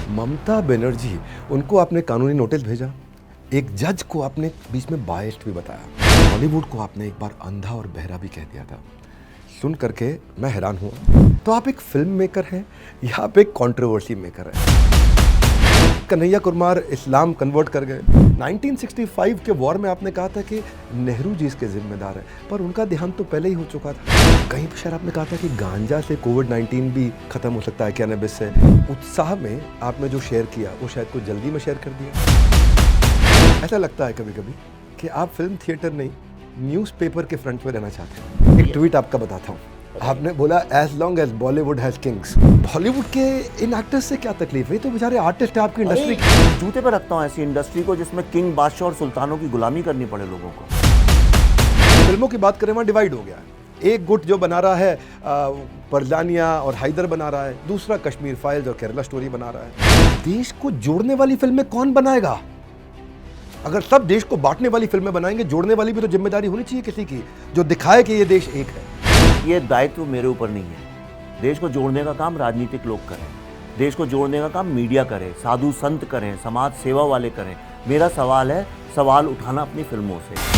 ममता बनर्जी, उनको आपने कानूनी नोटिस भेजा, एक जज को आपने बीच में बायस्ड भी बताया, बॉलीवुड को आपने एक बार अंधा और बहरा भी कह दिया था। सुन करके मैं हैरान हुआ। तो आप एक फिल्म मेकर हैं या आप एक कंट्रोवर्सी मेकर हैं? कन्हैया कुमार इस्लाम कन्वर्ट कर गए। 1965 के वॉर में आपने कहा था कि नेहरू जी इसके जिम्मेदार हैं, पर उनका देहांत तो पहले ही हो चुका था। कहीं पर शायद आपने कहा था कि गांजा से कोविड-19 भी खत्म हो सकता है, कैनबिस से। उत्साह में आपने जो शेयर किया वो शायद कुछ जल्दी में शेयर कर दिया। ऐसा लगता है कभी कभी कि आप फिल्म थिएटर नहीं, न्यूज़पेपर के फ्रंट में रहना चाहते हैं। एक ट्वीट आपका बताता हूँ, आपने बोला as long as Bollywood has kings. Bollywood के इन एक्टर्स से क्या तकलीफ है? तो बेचारे आर्टिस्ट है आपकी इंडस्ट्री। जूते पे रखता हूँ ऐसी इंडस्ट्री को जिसमें किंग, बादशाह और सुल्तानों की गुलामी करनी पड़े लोगों को। फिल्मों की बात करें, वहाँ डिवाइड हो गया। एक गुट जो बना रहा है परजानिया और हैदर बना रहा है, दूसरा कश्मीर फाइल्स और केरला स्टोरी बना रहा है। देश को जोड़ने वाली फिल्में कौन बनाएगा? अगर सब देश को बांटने वाली फिल्में बनाएंगे, जोड़ने वाली भी तो जिम्मेदारी होनी चाहिए किसी की, जो दिखाए कि ये देश एक है। ये दायित्व मेरे ऊपर नहीं है। देश को जोड़ने का काम राजनीतिक लोग करें, देश को जोड़ने का काम मीडिया करे, साधु संत करें, समाज सेवा वाले करें। मेरा सवाल है सवाल उठाना अपनी फिल्मों से।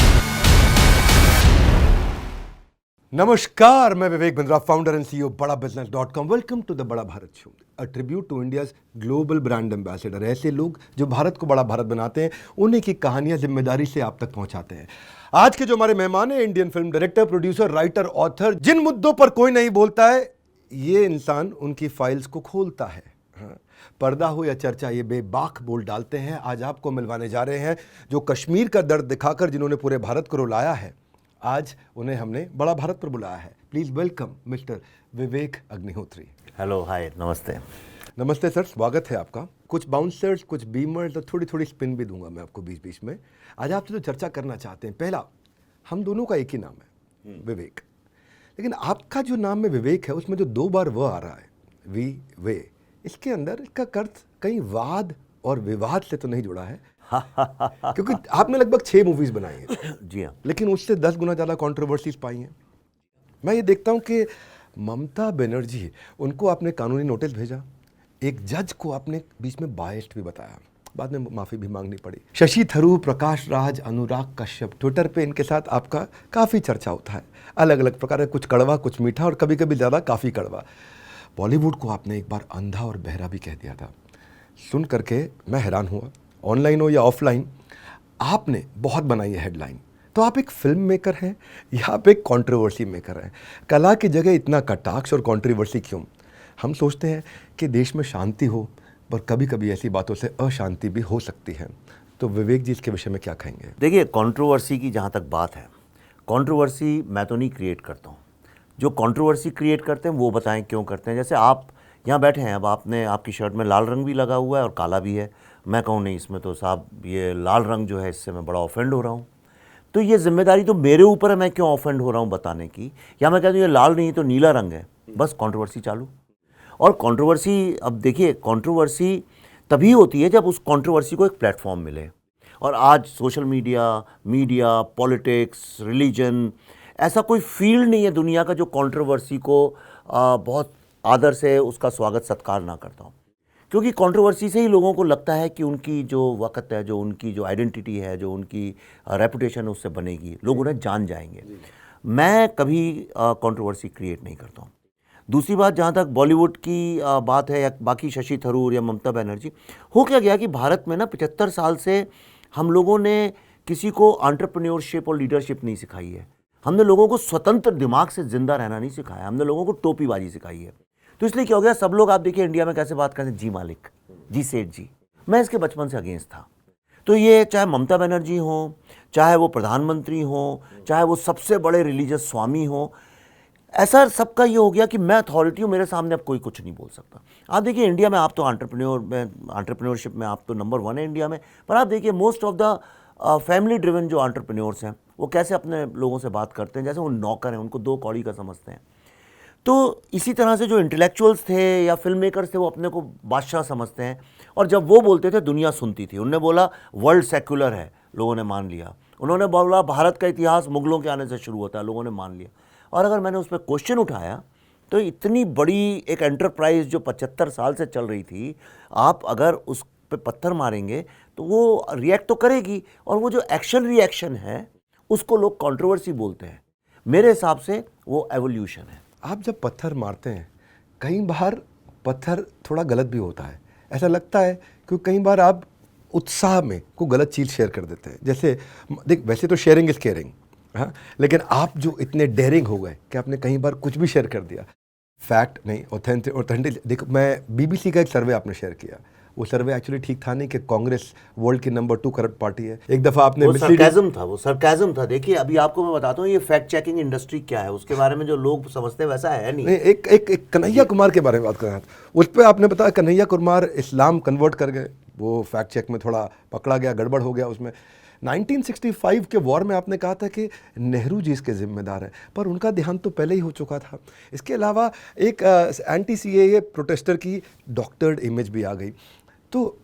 नमस्कार, मैं Vivek Bindra, founder and CEO बड़ाबिजनेस.com। Welcome to the Bada Bharat show, a tribute to India's global brand ambassador. ऐसे लोग जो भारत को बड़ा भारत बनाते हैं, उन्हीं की कहानियां जिम्मेदारी से आप तक पहुंचाते हैं। आज के जो हमारे मेहमान हैं, Indian film director, producer, writer, author. जिन मुद्दों पर कोई नहीं बोलता है, ये इंसान उनकी फाइल्स को खोलता है। हाँ, पर्दा हो या चर्चा, ये बेबाक बोल डालते हैं। आज आपको मिलवाने जा रहे हैं जो कश्मीर का दर्द दिखाकर जिन्होंने पूरे भारत को रुलाया है। आज उन्हें हमने बड़ा भारत पर बुलाया है। Please welcome mister Vivek Agnihotri. Hello, hi, नमस्ते। नमस्ते सर, स्वागत है आपका। कुछ बाउंसर्स, कुछ बीमर्स और थोड़ी थोड़ी स्पिन भी दूंगा मैं आपको बीच बीच में। आज आपसे जो चर्चा करना चाहते हैं, पहला, हम दोनों का एक ही नाम है, विवेक। लेकिन आपका जो नाम में विवेक है, उसमें जो दो बार व आ रहा है, वी वे, इसके अंदर इसका अर्थ कहीं वाद और विवाद से तो नहीं जुड़ा है? क्योंकि आपने लगभग 6 मूवीज बनाई हैं। जी हाँ। लेकिन उससे 10 गुना ज़्यादा कंट्रोवर्सीज पाई हैं। मैं ये देखता हूँ कि ममता बनर्जी, उनको आपने कानूनी नोटिस भेजा, एक जज को आपने बीच में बायस्ड भी बताया, बाद में माफ़ी भी मांगनी पड़ी। शशि थरूर, प्रकाश राज, अनुराग कश्यप, ट्विटर पे इनके साथ आपका काफ़ी चर्चा होता है, अलग अलग प्रकार का, कुछ कड़वा, कुछ मीठा और कभी कभी ज़्यादा काफ़ी कड़वा। बॉलीवुड को आपने एक बार अंधा और बहरा भी कह दिया था। सुन करके मैं हैरान हुआ। ऑनलाइन हो या ऑफलाइन, आपने बहुत बनाई है हेडलाइन। तो आप एक फिल्म मेकर हैं या आप एक कंट्रोवर्सी मेकर हैं? कला की जगह इतना कटाक्ष और कंट्रोवर्सी क्यों? हम सोचते हैं कि देश में शांति हो, पर कभी कभी ऐसी बातों से अशांति भी हो सकती है। तो विवेक जी, इसके विषय में क्या कहेंगे? देखिए, कंट्रोवर्सी की जहाँ तक बात है, कंट्रोवर्सी मैं तो नहीं क्रिएट करता हूँ। जो कंट्रोवर्सी क्रिएट करते हैं वो बताएं क्यों करते हैं। जैसे आप यहाँ बैठे हैं, अब आपकी शर्ट में लाल रंग भी लगा हुआ है और काला भी है। मैं कहूँ नहीं, इसमें तो साहब ये लाल रंग जो है, इससे मैं बड़ा ऑफेंड हो रहा हूँ। तो ये जिम्मेदारी तो मेरे ऊपर है, मैं क्यों ऑफेंड हो रहा हूँ बताने की। या मैं कहता हूँ ये लाल नहीं तो नीला रंग है, बस कंट्रोवर्सी चालू। और कंट्रोवर्सी, अब देखिए, कंट्रोवर्सी तभी होती है जब उस कंट्रोवर्सी को एक प्लेटफॉर्म मिले। और आज सोशल मीडिया, पॉलिटिक्स, रिलीजन, ऐसा कोई फील्ड नहीं है दुनिया का जो कंट्रोवर्सी को बहुत आदर से उसका स्वागत सत्कार ना करता हूँ। क्योंकि कंट्रोवर्सी से ही लोगों को लगता है कि उनकी जो वक़्त है, जो उनकी जो आइडेंटिटी है, जो उनकी रेपुटेशन उससे बनेगी, लोग उन्हें जान जाएंगे। मैं कभी कंट्रोवर्सी क्रिएट नहीं करता हूँ। दूसरी बात, जहाँ तक बॉलीवुड की बात है या बाकी शशि थरूर या ममता बनर्जी, हो क्या गया कि भारत में ना 75 साल से हम लोगों ने किसी को एंटरप्रेन्योरशिप और लीडरशिप नहीं सिखाई है। हमने लोगों को स्वतंत्र दिमाग से जिंदा रहना नहीं सिखाया, हमने लोगों को टोपीबाजी सिखाई है। तो इसलिए क्या हो गया, सब लोग आप देखिए इंडिया में कैसे बात करते हैं, जी मालिक, जी सेठ जी। मैं इसके बचपन से अगेंस्ट था। तो ये चाहे ममता बनर्जी हो, चाहे वो प्रधानमंत्री हो, चाहे वो सबसे बड़े रिलीजियस स्वामी हो, ऐसा सबका ये हो गया कि मैं अथॉरिटी हूँ, मेरे सामने अब कोई कुछ नहीं बोल सकता। आप देखिए इंडिया में, आप तो एंटरप्रेन्योरशिप में आप तो नंबर 1 है इंडिया में, पर आप देखिए most of the family driven जो एंटरप्रेन्योर्स हैं, वो कैसे अपने लोगों से बात करते हैं, जैसे वो नौकर हैं, उनको 2 कौड़ी का समझते हैं। तो इसी तरह से जो इंटेलेक्चुअल्स थे या फिल्म मेकर्स थे, वो अपने को बादशाह समझते हैं। और जब वो बोलते थे, दुनिया सुनती थी। उन्होंने बोला वर्ल्ड सेक्युलर है, लोगों ने मान लिया। उन्होंने बोला भारत का इतिहास मुगलों के आने से शुरू होता है, लोगों ने मान लिया। और अगर मैंने उस पर क्वेश्चन उठाया तो इतनी बड़ी एक एंटरप्राइज जो 75 साल से चल रही थी, आप अगर उस पे पत्थर मारेंगे तो वो रिएक्ट तो करेगी, और वो जो एक्शन रिएक्शन है उसको लोग कंट्रोवर्सी बोलते हैं। मेरे हिसाब से वो एवोल्यूशन है। आप जब पत्थर मारते हैं, कई बार पत्थर थोड़ा गलत भी होता है, ऐसा लगता है, क्योंकि कई बार आप उत्साह में कोई गलत चीज़ शेयर कर देते हैं। जैसे देख, वैसे तो शेयरिंग इज केयरिंग, हाँ, लेकिन आप जो इतने डेयरिंग हो गए कि आपने कई बार कुछ भी शेयर कर दिया, फैक्ट नहीं, ऑथेंटिक। देखो, मैं बीबीसी का एक सर्वे आपने शेयर किया, वो सर्वे एक्चुअली ठीक था नहीं, कि कांग्रेस वर्ल्ड की नंबर 2 करप्ट पार्टी है। एक दफ़ा आपने वो सरकाज़म था। देखिए, अभी आपको मैं बताता हूँ ये फैक्ट चेकिंग इंडस्ट्री क्या है, उसके बारे में जो लोग समझते हैं वैसा है नहीं। एक कन्हैया कुमार के बारे में बात कर रहा था, उस पर आपने बताया कन्हैया कुमार इस्लाम कन्वर्ट कर गए, वो फैक्ट चेक में थोड़ा पकड़ा गया, गड़बड़ हो गया उसमें। 1965 के वॉर में आपने कहा था कि नेहरू जी इसके जिम्मेदार हैं, पर उनका देहांत तो पहले ही हो चुका था। इसके अलावा एक एंटी सीएए प्रोटेस्टर की डॉक्टर्ड इमेज भी आ गई। तो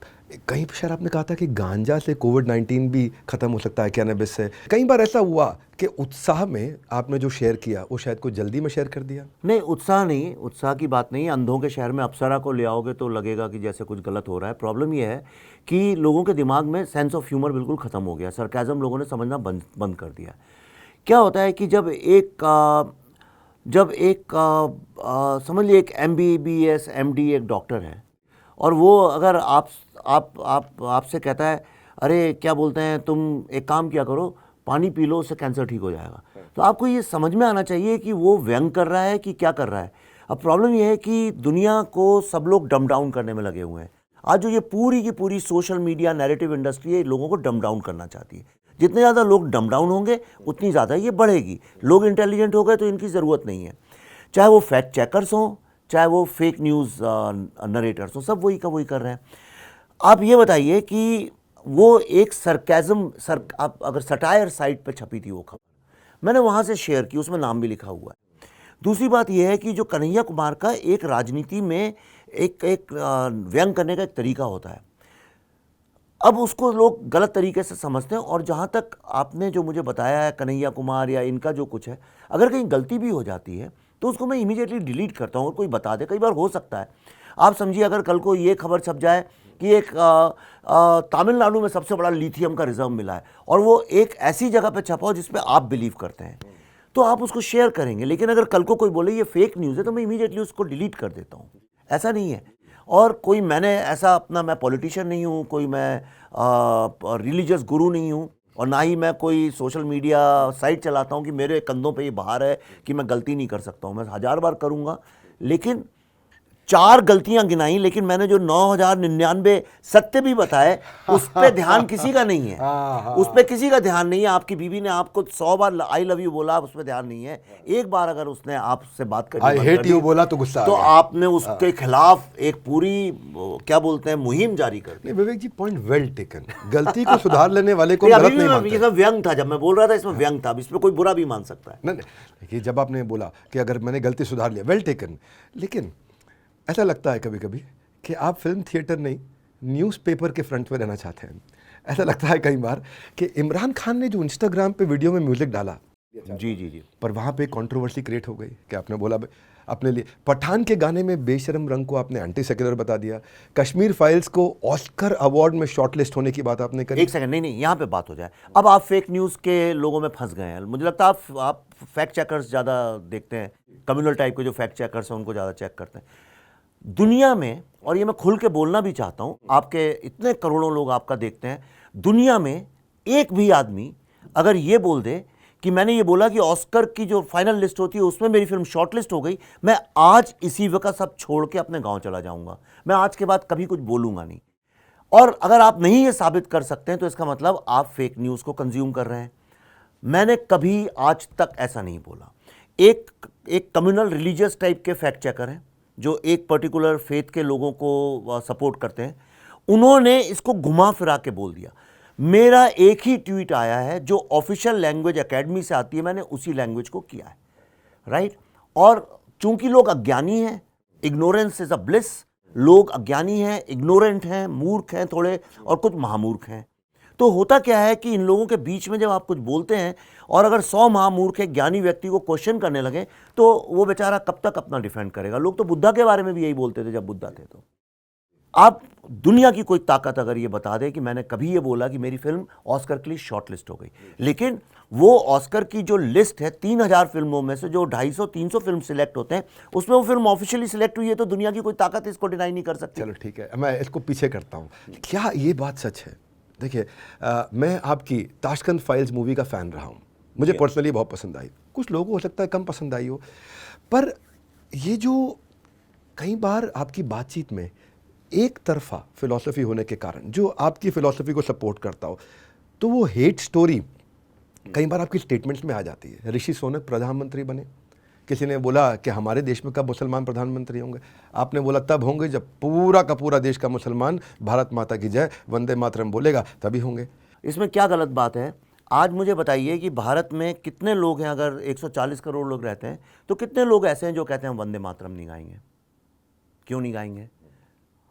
कहीं पर शायद आपने कहा था कि गांजा से कोविड-19 भी ख़त्म हो सकता है, कैनबिस से। कई बार ऐसा हुआ कि उत्साह में आपने जो शेयर किया वो शायद कोई जल्दी में शेयर कर दिया। नहीं, उत्साह नहीं, उत्साह की बात नहीं है। अंधों के शहर में अप्सरा को ले आओगे तो लगेगा कि जैसे कुछ गलत हो रहा है। प्रॉब्लम ये है कि लोगों के दिमाग में सेंस ऑफ ह्यूमर बिल्कुल ख़त्म हो गया, सरकाज़म लोगों ने समझना बंद कर दिया। क्या होता है कि जब एक समझ लीजिए एक MBBS MD एक डॉक्टर है, और वो अगर आपसे कहता है, अरे क्या बोलते हैं, तुम एक काम किया करो, पानी पी लो, उससे कैंसर ठीक हो जाएगा, तो आपको ये समझ में आना चाहिए कि वो व्यंग कर रहा है कि क्या कर रहा है। अब प्रॉब्लम ये है कि दुनिया को सब लोग डम डाउन करने में लगे हुए हैं। आज जो ये पूरी की पूरी सोशल मीडिया नैरेटिव इंडस्ट्री है, लोगों को डम डाउन करना चाहती है। जितने ज़्यादा लोग डम डाउन होंगे उतनी ज़्यादा ये बढ़ेगी। लोग इंटेलिजेंट हो गए तो इनकी ज़रूरत नहीं है, चाहे वो फैक्ट चेकर्स हों, चाहे वो फेक न्यूज़ नरेटर्स हों, सब वही का वही कर रहे हैं। आप ये बताइए कि वो एक आप अगर सटायर साइट पे छपी थी वो खबर, मैंने वहाँ से शेयर की, उसमें नाम भी लिखा हुआ है। दूसरी बात यह है कि जो कन्हैया कुमार का एक राजनीति में एक व्यंग करने का एक तरीका होता है, अब उसको लोग गलत तरीके से समझते हैं। और जहाँ तक आपने जो मुझे बताया है कन्हैया कुमार या इनका जो कुछ है, अगर कहीं गलती भी हो जाती है तो उसको मैं इमीडिएटली डिलीट करता हूँ और कोई बता दे। कई बार हो सकता है, आप समझिए, अगर कल को ये खबर छप जाए कि एक तमिलनाडु में सबसे बड़ा लिथियम का रिजर्व मिला है, और वो एक ऐसी जगह पे छपा हो जिस पे आप बिलीव करते हैं, तो आप उसको शेयर करेंगे। लेकिन अगर कल को कोई बोले ये फेक न्यूज़ है, तो मैं इमीडिएटली उसको डिलीट कर देता हूँ। ऐसा नहीं है। और कोई मैंने ऐसा मैं पॉलिटिशियन नहीं हूँ, कोई मैं रिलीजियस गुरु नहीं हूँ, और ना ही मैं कोई सोशल मीडिया साइट चलाता हूँ कि मेरे कंधों पे ये भार है कि मैं गलती नहीं कर सकता हूँ। मैं 1000 बार करूँगा, लेकिन 4 गलतियां गिनाई, लेकिन मैंने जो 9099 सत्य भी बताए, उस पर ध्यान किसी का नहीं है। उस पर किसी का ध्यान नहीं है। आपकी बीवी ने आपको 100 बार आई लव यू बोला, उस पर ध्यान नहीं है। एक बार अगर उसने आपसे बात करी, आई हेट यू बोला, तो गुस्सा तो आपने उसके खिलाफ एक पूरी क्या बोलते हैं मुहिम जारी कर दी। विवेक जी, पॉइंट वेल टेकन। गलती को सुधार लेने वाले को गलत नहीं मानते। ये सब व्यंग था, जब मैं बोल रहा था इसमें व्यंग था, इसमें कोई बुरा भी मान सकता है। नहीं, देखिए, जब आपने बोला कि अगर मैंने गलती सुधार लिया, वेल टेकन, लेकिन ऐसा लगता है कभी कभी कि आप फिल्म थिएटर नहीं, न्यूज़पेपर के फ्रंट पे रहना चाहते हैं। ऐसा लगता है कई बार कि इमरान खान ने जो इंस्टाग्राम पे वीडियो में म्यूजिक डाला, जी, पर वहाँ पे कंट्रोवर्सी क्रिएट हो गई कि आपने बोला अपने लिए, पठान के गाने में बेशरम रंग को आपने एंटी सेक्युलर बता दिया, कश्मीर फाइल्स को ऑस्कर अवार्ड में शॉर्टलिस्ट होने की बात आपने करी। एक सेकंड, नहीं, यहाँ पे बात हो जाए। अब आप फेक न्यूज़ के लोगों में फंस गए हैं। मुझे लगता है आप फैक्ट चेकर्स ज़्यादा देखते हैं, कम्युनल टाइप के जो फैक्ट चेकर्स हैं उनको ज़्यादा चेक करते हैं दुनिया में। और ये मैं खुल के बोलना भी चाहता हूँ, आपके इतने करोड़ों लोग आपका देखते हैं, दुनिया में एक भी आदमी अगर ये बोल दे कि मैंने ये बोला कि ऑस्कर की जो फाइनल लिस्ट होती है उसमें मेरी फिल्म शॉर्ट लिस्ट हो गई, मैं आज इसी वक्त सब छोड़ के अपने गांव चला जाऊंगा। मैं आज के बाद कभी कुछ बोलूंगा नहीं। और अगर आप नहीं ये साबित कर सकते हैं तो इसका मतलब आप फेक न्यूज़ को कंज्यूम कर रहे हैं। मैंने कभी आज तक ऐसा नहीं बोला। एक कम्युनल रिलीजियस टाइप के फैक्ट चेकर हैं जो एक पर्टिकुलर फेथ के लोगों को सपोर्ट करते हैं, उन्होंने इसको घुमा फिरा के बोल दिया। मेरा एक ही ट्वीट आया है जो ऑफिशियल लैंग्वेज एकेडमी से आती है, मैंने उसी लैंग्वेज को किया है, राइट। और चूंकि लोग अज्ञानी हैं, इग्नोरेंस इज अ ब्लिस, लोग अज्ञानी हैं, इग्नोरेंट हैं, मूर्ख हैं थोड़े, और कुछ महामूर्ख हैं, तो होता क्या है कि इन लोगों के बीच में जब आप कुछ बोलते हैं और अगर 100 महामूर्ख एक ज्ञानी व्यक्ति को क्वेश्चन करने लगे तो वो बेचारा कब तक अपना डिफेंड करेगा। लोग तो बुद्धा के बारे में भी यही बोलते थे जब बुद्धा थे। तो आप दुनिया की कोई ताकत अगर ये बता दे कि मैंने कभी ये बोला कि मेरी फिल्म ऑस्कर के लिए शॉर्टलिस्ट हो गई, लेकिन वो ऑस्कर की जो लिस्ट है 3000 फिल्मों में से जो 250-300 फिल्म सिलेक्ट होते हैं उसमें वो फिल्म ऑफिशियली सिलेक्ट हुई है, तो दुनिया की कोई ताकत इसको डिनाई नहीं कर सकती। चलो ठीक है, मैं इसको पीछे करता हूँ। क्या ये बात सच है? देखिए, मैं आपकी ताशकंद फाइल्स मूवी का फ़ैन रहा हूँ, मुझे पर्सनली बहुत पसंद आई। कुछ लोगों को हो सकता है कम पसंद आई हो, पर ये जो कई बार आपकी बातचीत में एक तरफा फिलॉसफी होने के कारण जो आपकी फिलॉसफी को सपोर्ट करता हो, तो वो हेट स्टोरी कई बार आपकी स्टेटमेंट्स में आ जाती है। ऋषि सोनक प्रधानमंत्री बने, किसी ने बोला कि हमारे देश में कब मुसलमान प्रधानमंत्री होंगे, आपने बोला तब होंगे जब पूरा का पूरा देश का मुसलमान भारत माता की जय वंदे मातरम बोलेगा, तभी होंगे। इसमें क्या गलत बात है? आज मुझे बताइए कि भारत में कितने लोग हैं? अगर 140 करोड़ लोग रहते हैं तो कितने लोग ऐसे हैं जो कहते हैं वंदे मातरम नहीं गाएंगे? क्यों नहीं गाएंगे?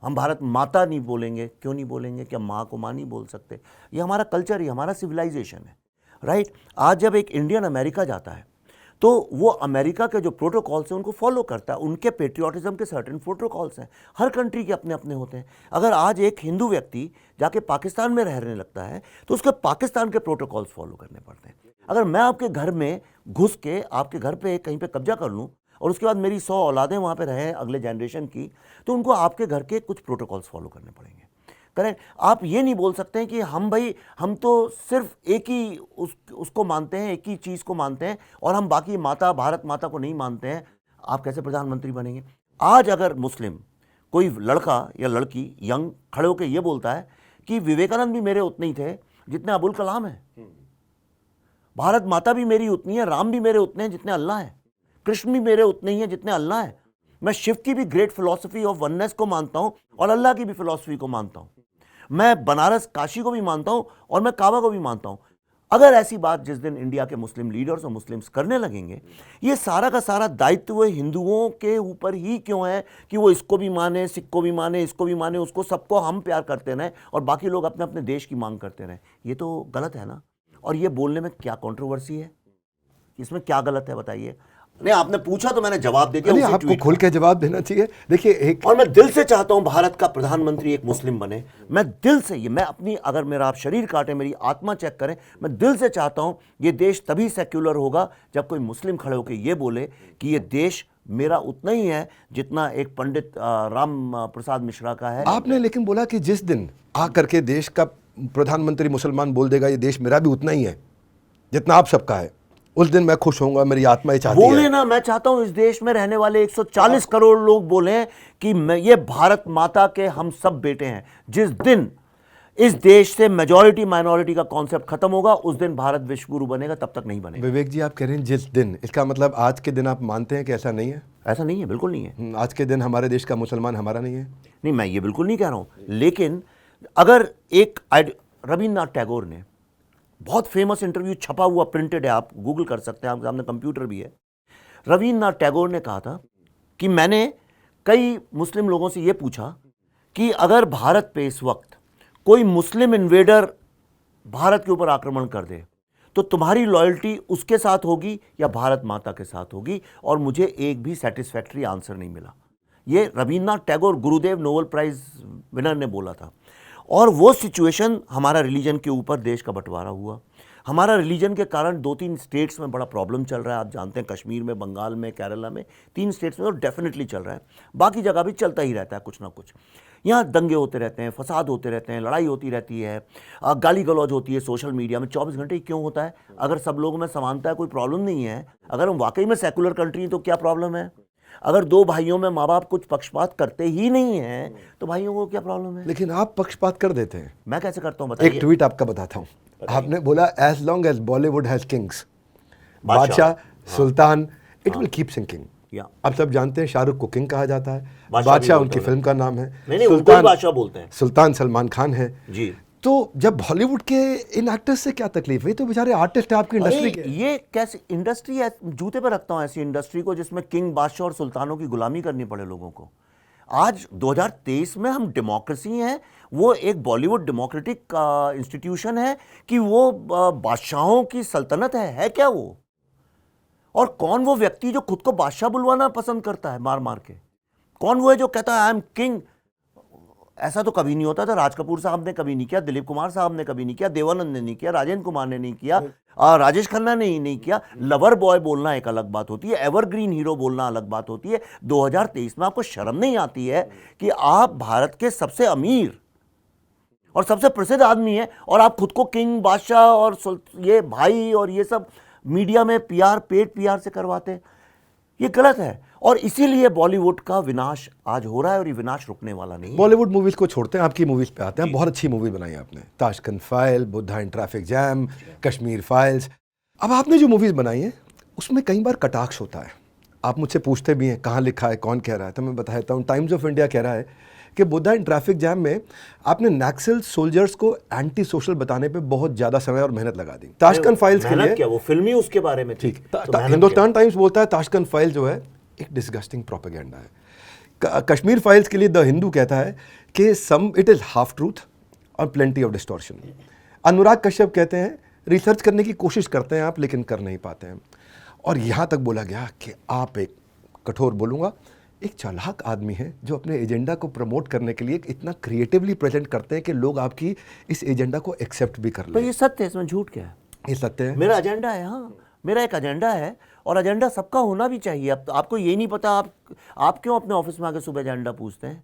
हम भारत माता नहीं बोलेंगे, क्यों नहीं बोलेंगे? क्या माँ को माँ नहीं बोल सकते? ये हमारा कल्चर है, हमारा सिविलाइजेशन है, राइट? आज जब एक इंडियन अमेरिका जाता है तो वो अमेरिका के जो प्रोटोकॉल्स हैं उनको फॉलो करता है, उनके पेट्रियाटिज्म के सर्टेन प्रोटोकॉल्स हैं, हर कंट्री के अपने अपने होते हैं। अगर आज एक हिंदू व्यक्ति जाके पाकिस्तान में रहने लगता है तो उसके पाकिस्तान के प्रोटोकॉल्स फॉलो करने पड़ते हैं। अगर मैं आपके घर में घुस के आपके घर पे कहीं पे कब्जा कर लूँ और उसके बाद मेरी 100 औलादें वहाँ पे रहें अगले जनरेशन की, तो उनको आपके घर के कुछ प्रोटोकॉल्स फॉलो करने पड़ेंगे, करेक्ट? आप ये नहीं बोल सकते हैं कि हम तो सिर्फ एक ही उसको मानते हैं, एक ही चीज़ को मानते हैं और हम बाकी माता भारत माता को नहीं मानते हैं। आप कैसे प्रधानमंत्री बनेंगे? आज अगर मुस्लिम कोई लड़का या लड़की यंग खड़े होकर ये बोलता है कि विवेकानंद भी मेरे उतने ही थे जितने अबुल कलाम है, भारत माता भी मेरी उतनी है, राम भी मेरे उतने हैं जितने अल्लाह है, कृष्ण भी मेरे उतने ही हैं जितने अल्लाह है, मैं शिव की भी ग्रेट फिलॉसफी ऑफ वननेस को मानता हूं और अल्लाह की भी फिलॉसफी को मानता हूं, मैं बनारस काशी को भी मानता हूं और मैं काबा को भी मानता हूं। अगर ऐसी बात जिस दिन इंडिया के मुस्लिम लीडर्स और मुस्लिम्स करने लगेंगे, ये सारा का सारा दायित्व हिंदुओं के ऊपर ही क्यों है कि वो इसको भी माने, सिख को भी माने, इसको भी माने, उसको सबको हम प्यार करते रहें और बाकी लोग अपने अपने देश की मांग करते रहें? ये तो गलत है ना। और ये बोलने में क्या कंट्रोवर्सी है? इसमें क्या गलत है बताइए? नहीं, आपने पूछा तो मैंने जवाब दे दिया। आपको खुल के जवाब देना चाहिए। देखिए, एक और मैं दिल से चाहता हूं भारत का प्रधानमंत्री एक मुस्लिम बने। मैं दिल से, ये मैं अपनी, अगर मेरा आप शरीर काटे मेरी आत्मा चेक करें, मैं दिल से चाहता हूं ये देश तभी सेक्युलर होगा जब कोई मुस्लिम खड़े होकर ये बोले कि ये देश मेरा उतना ही है जितना एक पंडित राम प्रसाद मिश्रा का है। आपने लेकिन बोला कि जिस दिन आकर के देश का प्रधानमंत्री मुसलमान बोल देगा ये देश मेरा भी उतना ही है जितना आप सबका है, उस दिन मैं खुश होऊंगा, मेरी आत्मा ही चाहती है। बोले ना, मैं चाहता हूं इस देश में रहने वाले 140 करोड़ लोग बोलें कि मैं, ये भारत माता के हम सब बेटे हैं। जिस दिन इस देश से मेजॉरिटी माइनॉरिटी का कॉन्सेप्ट खत्म होगा उस दिन भारत विश्व गुरु बनेगा, तब तक नहीं बनेगा। विवेक जी, आप कह रहे हैं जिस दिन, इसका मतलब आज के दिन आप मानते हैं कि ऐसा नहीं है? ऐसा नहीं है, बिल्कुल नहीं है। आज के दिन हमारे देश का मुसलमान हमारा नहीं है? नहीं, मैं ये बिल्कुल नहीं कह रहा हूं, लेकिन अगर एक रविन्द्रनाथ टैगोर ने बहुत फेमस इंटरव्यू छपा हुआ प्रिंटेड है, आप गूगल कर सकते हैं, आपके सामने कंप्यूटर भी है। रविन्द्रनाथ टैगोर ने कहा था कि मैंने कई मुस्लिम लोगों से यह पूछा कि अगर भारत पे इस वक्त कोई मुस्लिम इन्वेडर भारत के ऊपर आक्रमण कर दे तो तुम्हारी लॉयल्टी उसके साथ होगी या भारत माता के साथ होगी? और मुझे एक भी सेटिस्फैक्टरी आंसर नहीं मिला। ये रविन्द्रनाथ टैगोर, गुरुदेव नोबेल प्राइज विनर ने बोला था। और वो सिचुएशन, हमारा रिलीजन के ऊपर देश का बंटवारा हुआ, हमारा रिलीजन के कारण 2-3 स्टेट्स में बड़ा प्रॉब्लम चल रहा है। आप जानते हैं कश्मीर में, बंगाल में, केरला में, 3 स्टेट्स में तो डेफिनेटली चल रहा है, बाकी जगह भी चलता ही रहता है कुछ ना कुछ। यहाँ दंगे होते रहते हैं, फसाद होते रहते हैं, लड़ाई होती रहती है, गाली गलौज होती है सोशल मीडिया में 24 घंटे। क्यों होता है? अगर सब लोगों में समानता है, कोई प्रॉब्लम नहीं है। अगर हम वाकई में सेकुलर कंट्री हैं तो क्या प्रॉब्लम है? अगर 2 भाइयों में माँ बाप कुछ पक्षपात करते ही नहीं है तो भाइयों को क्या प्रॉब्लम है? लेकिन आप पक्षपात कर देते हैं। मैं कैसे करता हूँ बताइए? एक ट्वीट आपका बताता हूँ। आपने बोला as long as Bollywood has kings, बादशाह, सुल्तान, इट विल कीप सिंकिंग। अब सब जानते हैं शाहरुख को किंग कहा जाता है, बादशाह उनकी फिल्म का नाम है, सुल्तान बादशाह बोलते हैं, सुल्तान सलमान खान है जी। तो जब बॉलीवुड के इन एक्टर्स से क्या तकलीफ है? तो बेचारे आर्टिस्ट है आपकी इंडस्ट्री के। ये कैसे इंडस्ट्री है? जूते पर रखता हूं ऐसी इंडस्ट्री को जिसमें किंग, बादशाह और सुल्तानों की गुलामी करनी पड़े लोगों को। आज 2023 में हम डेमोक्रेसी हैं, वो एक बॉलीवुड डेमोक्रेटिक इंस्टीट्यूशन है कि वो बादशाहों की सल्तनत है क्या वो? और कौन वो व्यक्ति जो खुद को बादशाह बुलवाना पसंद करता है मार मार के? कौन वो है जो कहता है आई एम किंग? ऐसा तो कभी नहीं होता था। राज कपूर साहब ने कभी नहीं किया, दिलीप कुमार साहब ने कभी नहीं किया, देवानंद ने नहीं किया, राजेंद्र कुमार ने नहीं किया, राजेश खन्ना ने नहीं किया। लवर बॉय बोलना एक अलग बात होती है, एवरग्रीन हीरो बोलना अलग बात होती है। 2023 में आपको शर्म नहीं आती है कि आप भारत के सबसे अमीर और सबसे प्रसिद्ध आदमी हैं और आप खुद को किंग, बादशाह और ये भाई और ये सब मीडिया में पेट पीआर से करवाते हैं? ये गलत है और इसीलिए बॉलीवुड का विनाश आज हो रहा है और ये विनाश रुकने वाला नहीं है। बॉलीवुड मूवीज को छोड़ते हैं, आपकी मूवीज पे आते हैं। बहुत अच्छी मूवी बनाई आपने, Tashkent file, Buddha in traffic jam, Kashmir files. अब आपने जो मूवीज बनाई हैं उसमें कई बार कटाक्ष होता है। आप मुझसे पूछते भी हैं कहाँ लिखा है, कौन कह रहा है, तो मैं बता देता हूँ। टाइम्स ऑफ इंडिया कह रहा है कि बुद्धा इन ट्रैफिक जैम में आपने नक्सल सोल्जर्स को एंटी सोशल बताने पे बहुत ज्यादा समय और मेहनत लगा दी। ताशकंद फाइल्स के लिए क्या वो फिल्मी उसके बारे में थी? हिंदुस्तान टाइम्स बोलता है ताशकंद फाइल जो है एक डिस्गस्टिंग प्रोपेगेंडा है। कश्मीर फाइल्स के लिए द हिंदू कहता है कि सम इट इज हाफ ट्रूथ और plenty of distortion. Anurag Kashyap कहते हैं रिसर्च करने की कोशिश करते हैं आप लेकिन कर नहीं पाते हैं। और यहाँ तक बोला गया कि आप एक कठोर बोलूँगा एक चालाक आदमी है जो अपने एजेंडा को प्रमोट करने के लिए इतना क्रिएटिवली प्रेजेंट करते हैं कि लोग आपकी इस एजेंडा को एक्सेप्ट भी कर लें। तो ये सत्य है, इसमें झूठ क्या है? ये सत्य है। मेरा एजेंडा है, हाँ मेरा एक एजेंडा है और एजेंडा सबका होना भी चाहिए। अब तो आपको ये नहीं पता, आप क्यों अपने ऑफिस में आके सुबह एजेंडा पूछते हैं?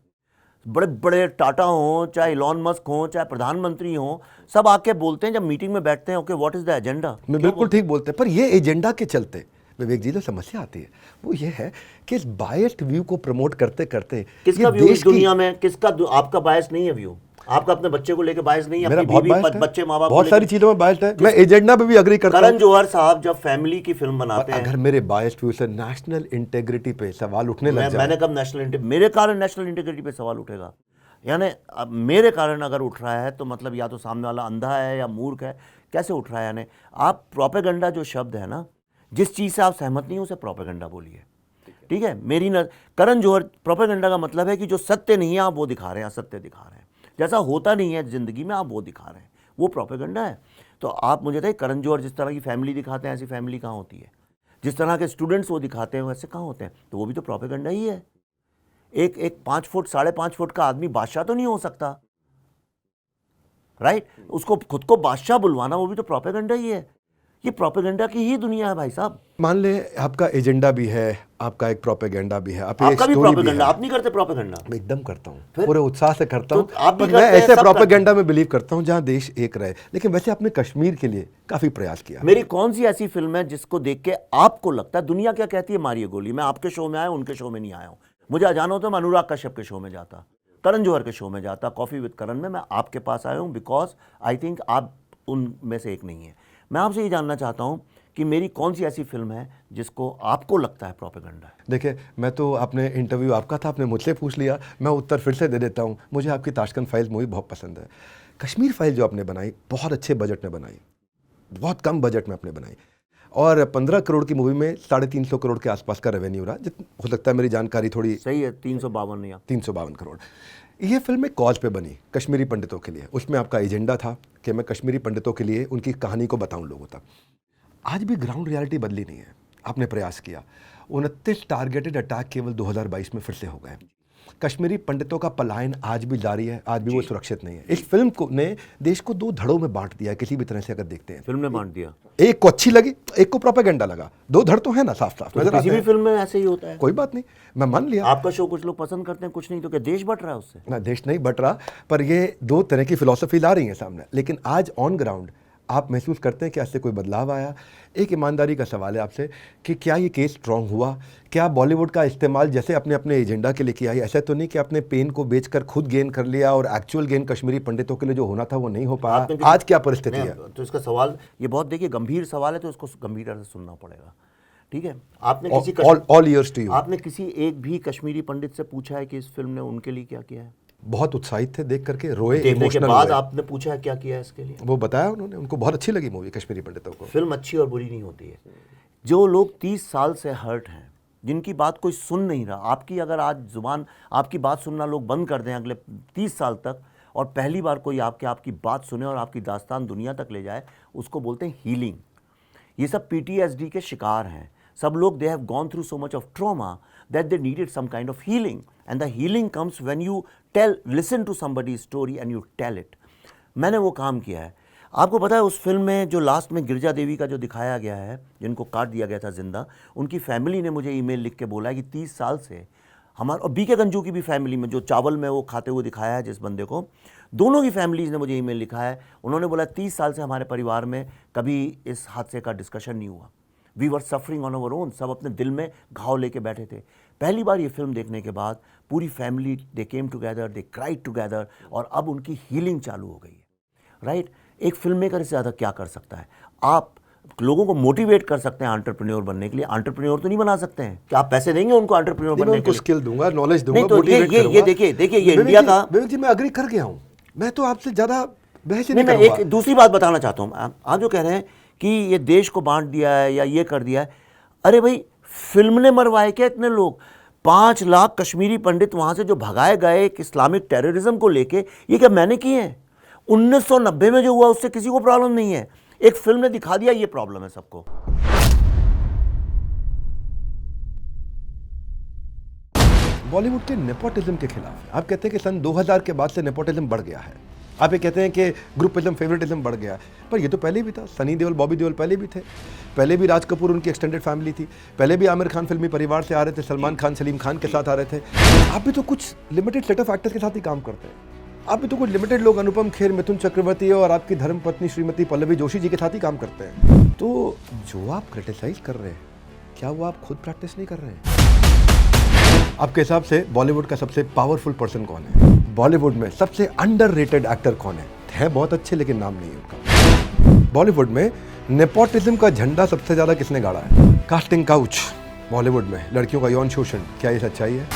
बड़े बड़े टाटा हों, चाहे इलॉन मस्क हों, चाहे प्रधानमंत्री हों, सब आके बोलते हैं जब मीटिंग में बैठते हैं, okay what is the agenda. मैं बिल्कुल ठीक बोलते हैं, पर ये एजेंडा के चलते विवेक जी जो समस्या आती है वो ये है कि इस बायस्ड व्यू को प्रमोट करते करते किसका व्यू इस दुनिया में, किसका आपका बायस नहीं है व्यू? आपका अपने बच्चे को लेके बायस नहीं है? मेरा अपनी बहुत बीवी, बायस्ड है, बच्चे, माँ बाप बहुत सारी चीजों में बायस्ड है। मैं एजेंडा पे भी अग्री करता हूं। करण जौहर साहब जब फैमिली की फिल्म बनाते हैं, अगर मेरे बायस्ड व्यू से नेशनल इंटेग्रिटी पे सवाल उठने लग जाए, मैंने कब नेशनल इंटेग्रिटी, मेरे कारण नेशनल इंटेग्रिटी पे सवाल उठेगा? यानी अब मेरे कारण अगर उठ रहा है तो मतलब या तो सामने वाला अंधा है या मूर्ख है, कैसे उठ रहा है? यानी आप प्रोपेगेंडा जो शब्द है ना, जिस चीज़ से आप सहमत नहीं हो उसे प्रोपेगेंडा बोलिए, ठीक है? मेरी न करण जौहर, प्रोपेगेंडा का मतलब है कि जो सत्य नहीं है आप वो दिखा रहे हैं, असत्य दिखा रहे हैं, जैसा होता नहीं है ज़िंदगी में आप वो दिखा रहे हैं, वो प्रोपेगेंडा है। तो आप मुझे बताइए, करण जौहर जिस तरह की फैमिली दिखाते हैं ऐसी फैमिली कहाँ होती है? जिस तरह के स्टूडेंट्स वो दिखाते हैं वैसे कहाँ होते हैं? तो वो भी तो प्रोपेगेंडा ही है। एक 5 फुट 5.5 फुट का आदमी बादशाह तो नहीं हो सकता, राइट? उसको खुद को बादशाह बुलवाना वो भी तो प्रोपेगेंडा ही है। ये प्रोपेगेंडा की ही दुनिया है भाई साहब। मान ले आपका एजेंडा भी है, आपका एक प्रोपेगेंडा भी है, आपका भी प्रोपेगेंडा, आप नहीं करते प्रोपेगेंडा? मैं एकदम करता हूँ, पूरे उत्साह से करता हूँ। आप भी पर मैं करते हैं, ऐसे सब प्रोपेगेंडा में बिलीव करता हूँ जहाँ देश एक रहे। लेकिन वैसे आपने कश्मीर के लिए काफी प्रयास किया। मेरी कौन सी ऐसी फिल्म है जिसको देख के आपको लगता है दुनिया क्या कहती है, मारिए गोली? मैं आपके शो में आया, उनके शो में नहीं आया हूँ। मुझे जाना होता मैं अनुराग कश्यप के शो में जाता, करण जौहर के शो में जाता, कॉफी विद करण में। मैं आपके पास आया हूँ बिकॉज आई थिंक आप उनमें से एक नहीं है। मैं आपसे ये जानना चाहता हूँ कि मेरी कौन सी ऐसी फिल्म है जिसको आपको लगता है प्रोपेगेंडा है? देखिए, मैं तो आपने इंटरव्यू आपका था, आपने मुझसे पूछ लिया, मैं उत्तर फिर से दे देता हूँ। मुझे आपकी ताशकंद फाइल्स मूवी बहुत पसंद है। कश्मीर फाइल जो आपने बनाई बहुत अच्छे बजट में बनाई, बहुत कम बजट में आपने बनाई, और 15 करोड़ की मूवी में 350 करोड़ के आसपास का रेवेन्यू रहा। हो सकता है मेरी जानकारी थोड़ी सही है, 352 या 352 करोड़। ये फिल्म एक कॉज पे बनी, कश्मीरी पंडितों के लिए। उसमें आपका एजेंडा था कि मैं कश्मीरी पंडितों के लिए उनकी कहानी को बताऊं लोगों तक। आज भी ग्राउंड रियलिटी बदली नहीं है। आपने प्रयास किया, 29 टारगेटेड अटैक केवल 2022 में फिर से हो गए। कश्मीरी पंडितों का पलायन आज भी जारी है, आज भी वो सुरक्षित नहीं है। इस फिल्म को ने देश को 2 धड़ों में बांट दिया है, किसी भी तरह से अगर देखते हैं। फिल्म ने बांट दिया, एक को अच्छी लगी, एक को प्रोपेगेंडा लगा। 2 धड़ तो है ना, साफ साफ नजर किसी भी फिल्म में ऐसे ही होता है। कोई बात नहीं, मैं मान लिया। आपका शो कुछ लोग पसंद करते हैं, कुछ नहीं, तो क्या देश बट रहा है उससे? ना, देश नहीं बट रहा, पर ये 2 तरह की फिलॉसफी ला रही है सामने। लेकिन आज ऑन ग्राउंड आप महसूस करते हैं कि ऐसे कोई बदलाव आया? एक ईमानदारी का सवाल है आपसे कि क्या ये केस स्ट्रांग हुआ? क्या बॉलीवुड का इस्तेमाल जैसे अपने अपने एजेंडा के लिए किया है, ऐसा तो नहीं कि अपने पेन को बेचकर खुद गेन कर लिया और एक्चुअल गेन कश्मीरी पंडितों के लिए जो होना था वो नहीं हो पाया? आज क्या परिस्थिति है? तो इसका सवाल ये बहुत देखिए गंभीर सवाल है, तो इसको गंभीरता से सुनना पड़ेगा, ठीक है? आपने किसी ऑल ईयर्स टू यू। आपने किसी एक भी कश्मीरी पंडित से पूछा है कि इस फिल्म ने उनके लिए क्या किया है? बहुत उत्साहित थे देख करके, रोए, देखने के इमोशनल बाद हुए। आपने पूछा है क्या किया है इसके लिए? वो बताया उन्होंने, उनको बहुत अच्छी लगी मूवी कश्मीरी पंडितों को। फिल्म अच्छी और बुरी नहीं होती है। जो लोग 30 साल से हर्ट हैं, जिनकी बात कोई सुन नहीं रहा। आपकी अगर आज ज़ुबान, आपकी बात सुनना लोग बंद कर दें अगले 30 साल तक, और पहली बार कोई आपकी बात सुने और आपकी दास्तान दुनिया तक ले जाए, उसको बोलते हैं हीलिंग। ये सब PTSD के शिकार हैं। सब लोग, they have gone through so much of trauma that they needed some kind of healing, and the healing comes when you listen to somebody's story and you tell it. मैंने वो काम किया है। आपको पता है उस फिल्म में जो लास्ट में गिरजा देवी का जो दिखाया गया है, जिनको काट दिया गया था जिंदा, उनकी फैमिली ने मुझे ईमेल लिख के बोला है कि 30 साल से हमारा, और BK गंजू की भी फैमिली में, जो चावल में वो खाते हुए दिखाया है जिस बंदे को, दोनों की फैमिलीज ने मुझे ईमेल लिखा है। उन्होंने बोला 30 साल से हमारे परिवार में कभी इस हादसे का डिस्कशन नहीं हुआ। We were suffering on our own. सब अपने दिल में घाव लेके बैठे थे। पहली बार ये फिल्म देखने के बाद पूरी फैमिली, दे केम टुगेदर, दे क्राइड टुगेदर, और अब उनकी हीलिंग चालू हो गई है। राइट? एक फिल्म मेकर से ज़्यादा क्या कर सकता है? आप लोगों को मोटिवेट कर सकते हैं एंटरप्रेन्योर बनने के लिए। एंटरप्रेन्योर तो नहीं बना सकते हैं। क्या आप पैसे देंगे उनको एंटरप्रेन्योर बनने के लिए? स्किल दूंगा, नॉलेज दूंगा, नहीं, तो ये देखिए ये इंडिया का। विवेक जी, मैं अग्री कर गया हूँ। मैं तो आपसे ज़्यादा बहस नहीं, मैं एक दूसरी बात बताना चाहता हूँ। आप जो कह रहे हैं कि ये देश को बांट दिया है या ये कर दिया है, अरे भाई, फिल्म ने मरवाए क्या इतने लोग? 5 लाख कश्मीरी पंडित वहां से जो भगाए गए एक इस्लामिक टेररिज्म को लेके, ये क्या मैंने किए हैं? 1990 में जो हुआ उससे किसी को प्रॉब्लम नहीं है। एक फिल्म ने दिखा दिया, ये प्रॉब्लम है सबको। बॉलीवुड के नेपोटिज्म के खिलाफ है। आप कहते हैं कि सन 2000 के बाद से नेपोटिज्म बढ़ गया है। आप ये कहते हैं कि ग्रुपिज्म, फेवरेटिज्म बढ़ गया, पर ये तो पहले भी था। सनी देओल, बॉबी देओल पहले भी थे। पहले भी राज कपूर, उनकी एक्सटेंडेड फैमिली थी। पहले भी आमिर खान फिल्मी परिवार से आ रहे थे, सलमान खान, सलीम खान के साथ आ रहे थे। आप भी तो कुछ लिमिटेड सेट ऑफ एक्टर्स के साथ ही काम करते हैं। आप भी तो कुछ लिमिटेड लोग, अनुपम खेर, मिथुन चक्रवर्ती और आपकी धर्मपत्नी श्रीमती पल्लवी जोशी जी के साथ ही काम करते हैं। तो जो आप क्रिटिसाइज कर रहे हैं, क्या वो आप खुद प्रैक्टिस नहीं कर रहे हैं? आपके हिसाब से बॉलीवुड का सबसे पावरफुल पर्सन कौन है? बॉलीवुड में सबसे अंडररेटेड एक्टर कौन है बहुत अच्छे, लेकिन नाम नहीं है उनका। बॉलीवुड में नेपोटिज्म का झंडा सबसे ज्यादा किसने गाड़ा है? Casting couch. बॉलीवुड में लड़कियों का यौन शोषण, क्या ये सच्चाई है?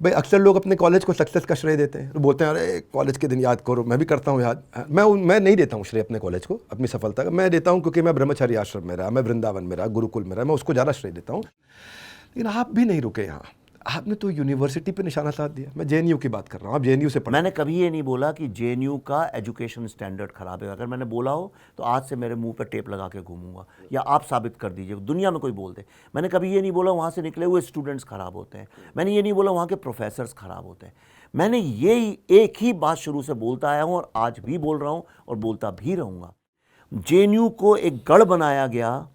भाई, अक्सर लोग अपने कॉलेज को सक्सेस का श्रेय देते हैं, तो बोलते हैं अरे कॉलेज के दिन याद करो। मैं भी करता हूँ याद। मैं नहीं देता हूँ श्रेय अपने कॉलेज को, अपनी सफलता का। मैं देता हूँ क्योंकि मैं ब्रह्मचारी आश्रम में रहा, मैं वृंदावन में रहा, गुरुकुल में रहा, मैं उसको ज़्यादा श्रेय देता हूँ। लेकिन आप भी नहीं रुके यहाँ। आपने तो यूनिवर्सिटी पे निशाना साध दिया। मैं JNU की बात कर रहा हूँ, आप JNU से पढ़े। मैंने कभी ये नहीं बोला कि JNU का एजुकेशन स्टैंडर्ड खराब है। अगर मैंने बोला हो तो आज से मेरे मुंह पर टेप लगा के घूमूंगा, या आप साबित कर दीजिए, दुनिया में कोई बोल दे। मैंने कभी ये नहीं बोला वहाँ से निकले हुए स्टूडेंट्स खराब होते हैं। मैंने ये नहीं बोला वहाँ के प्रोफेसर्स खराब होते हैं। मैंने ये एक ही बात शुरू से बोलता आया हूँ और आज भी बोल रहा हूँ और बोलता भी रहूँगा। JNU को एक गढ़ बनाया गया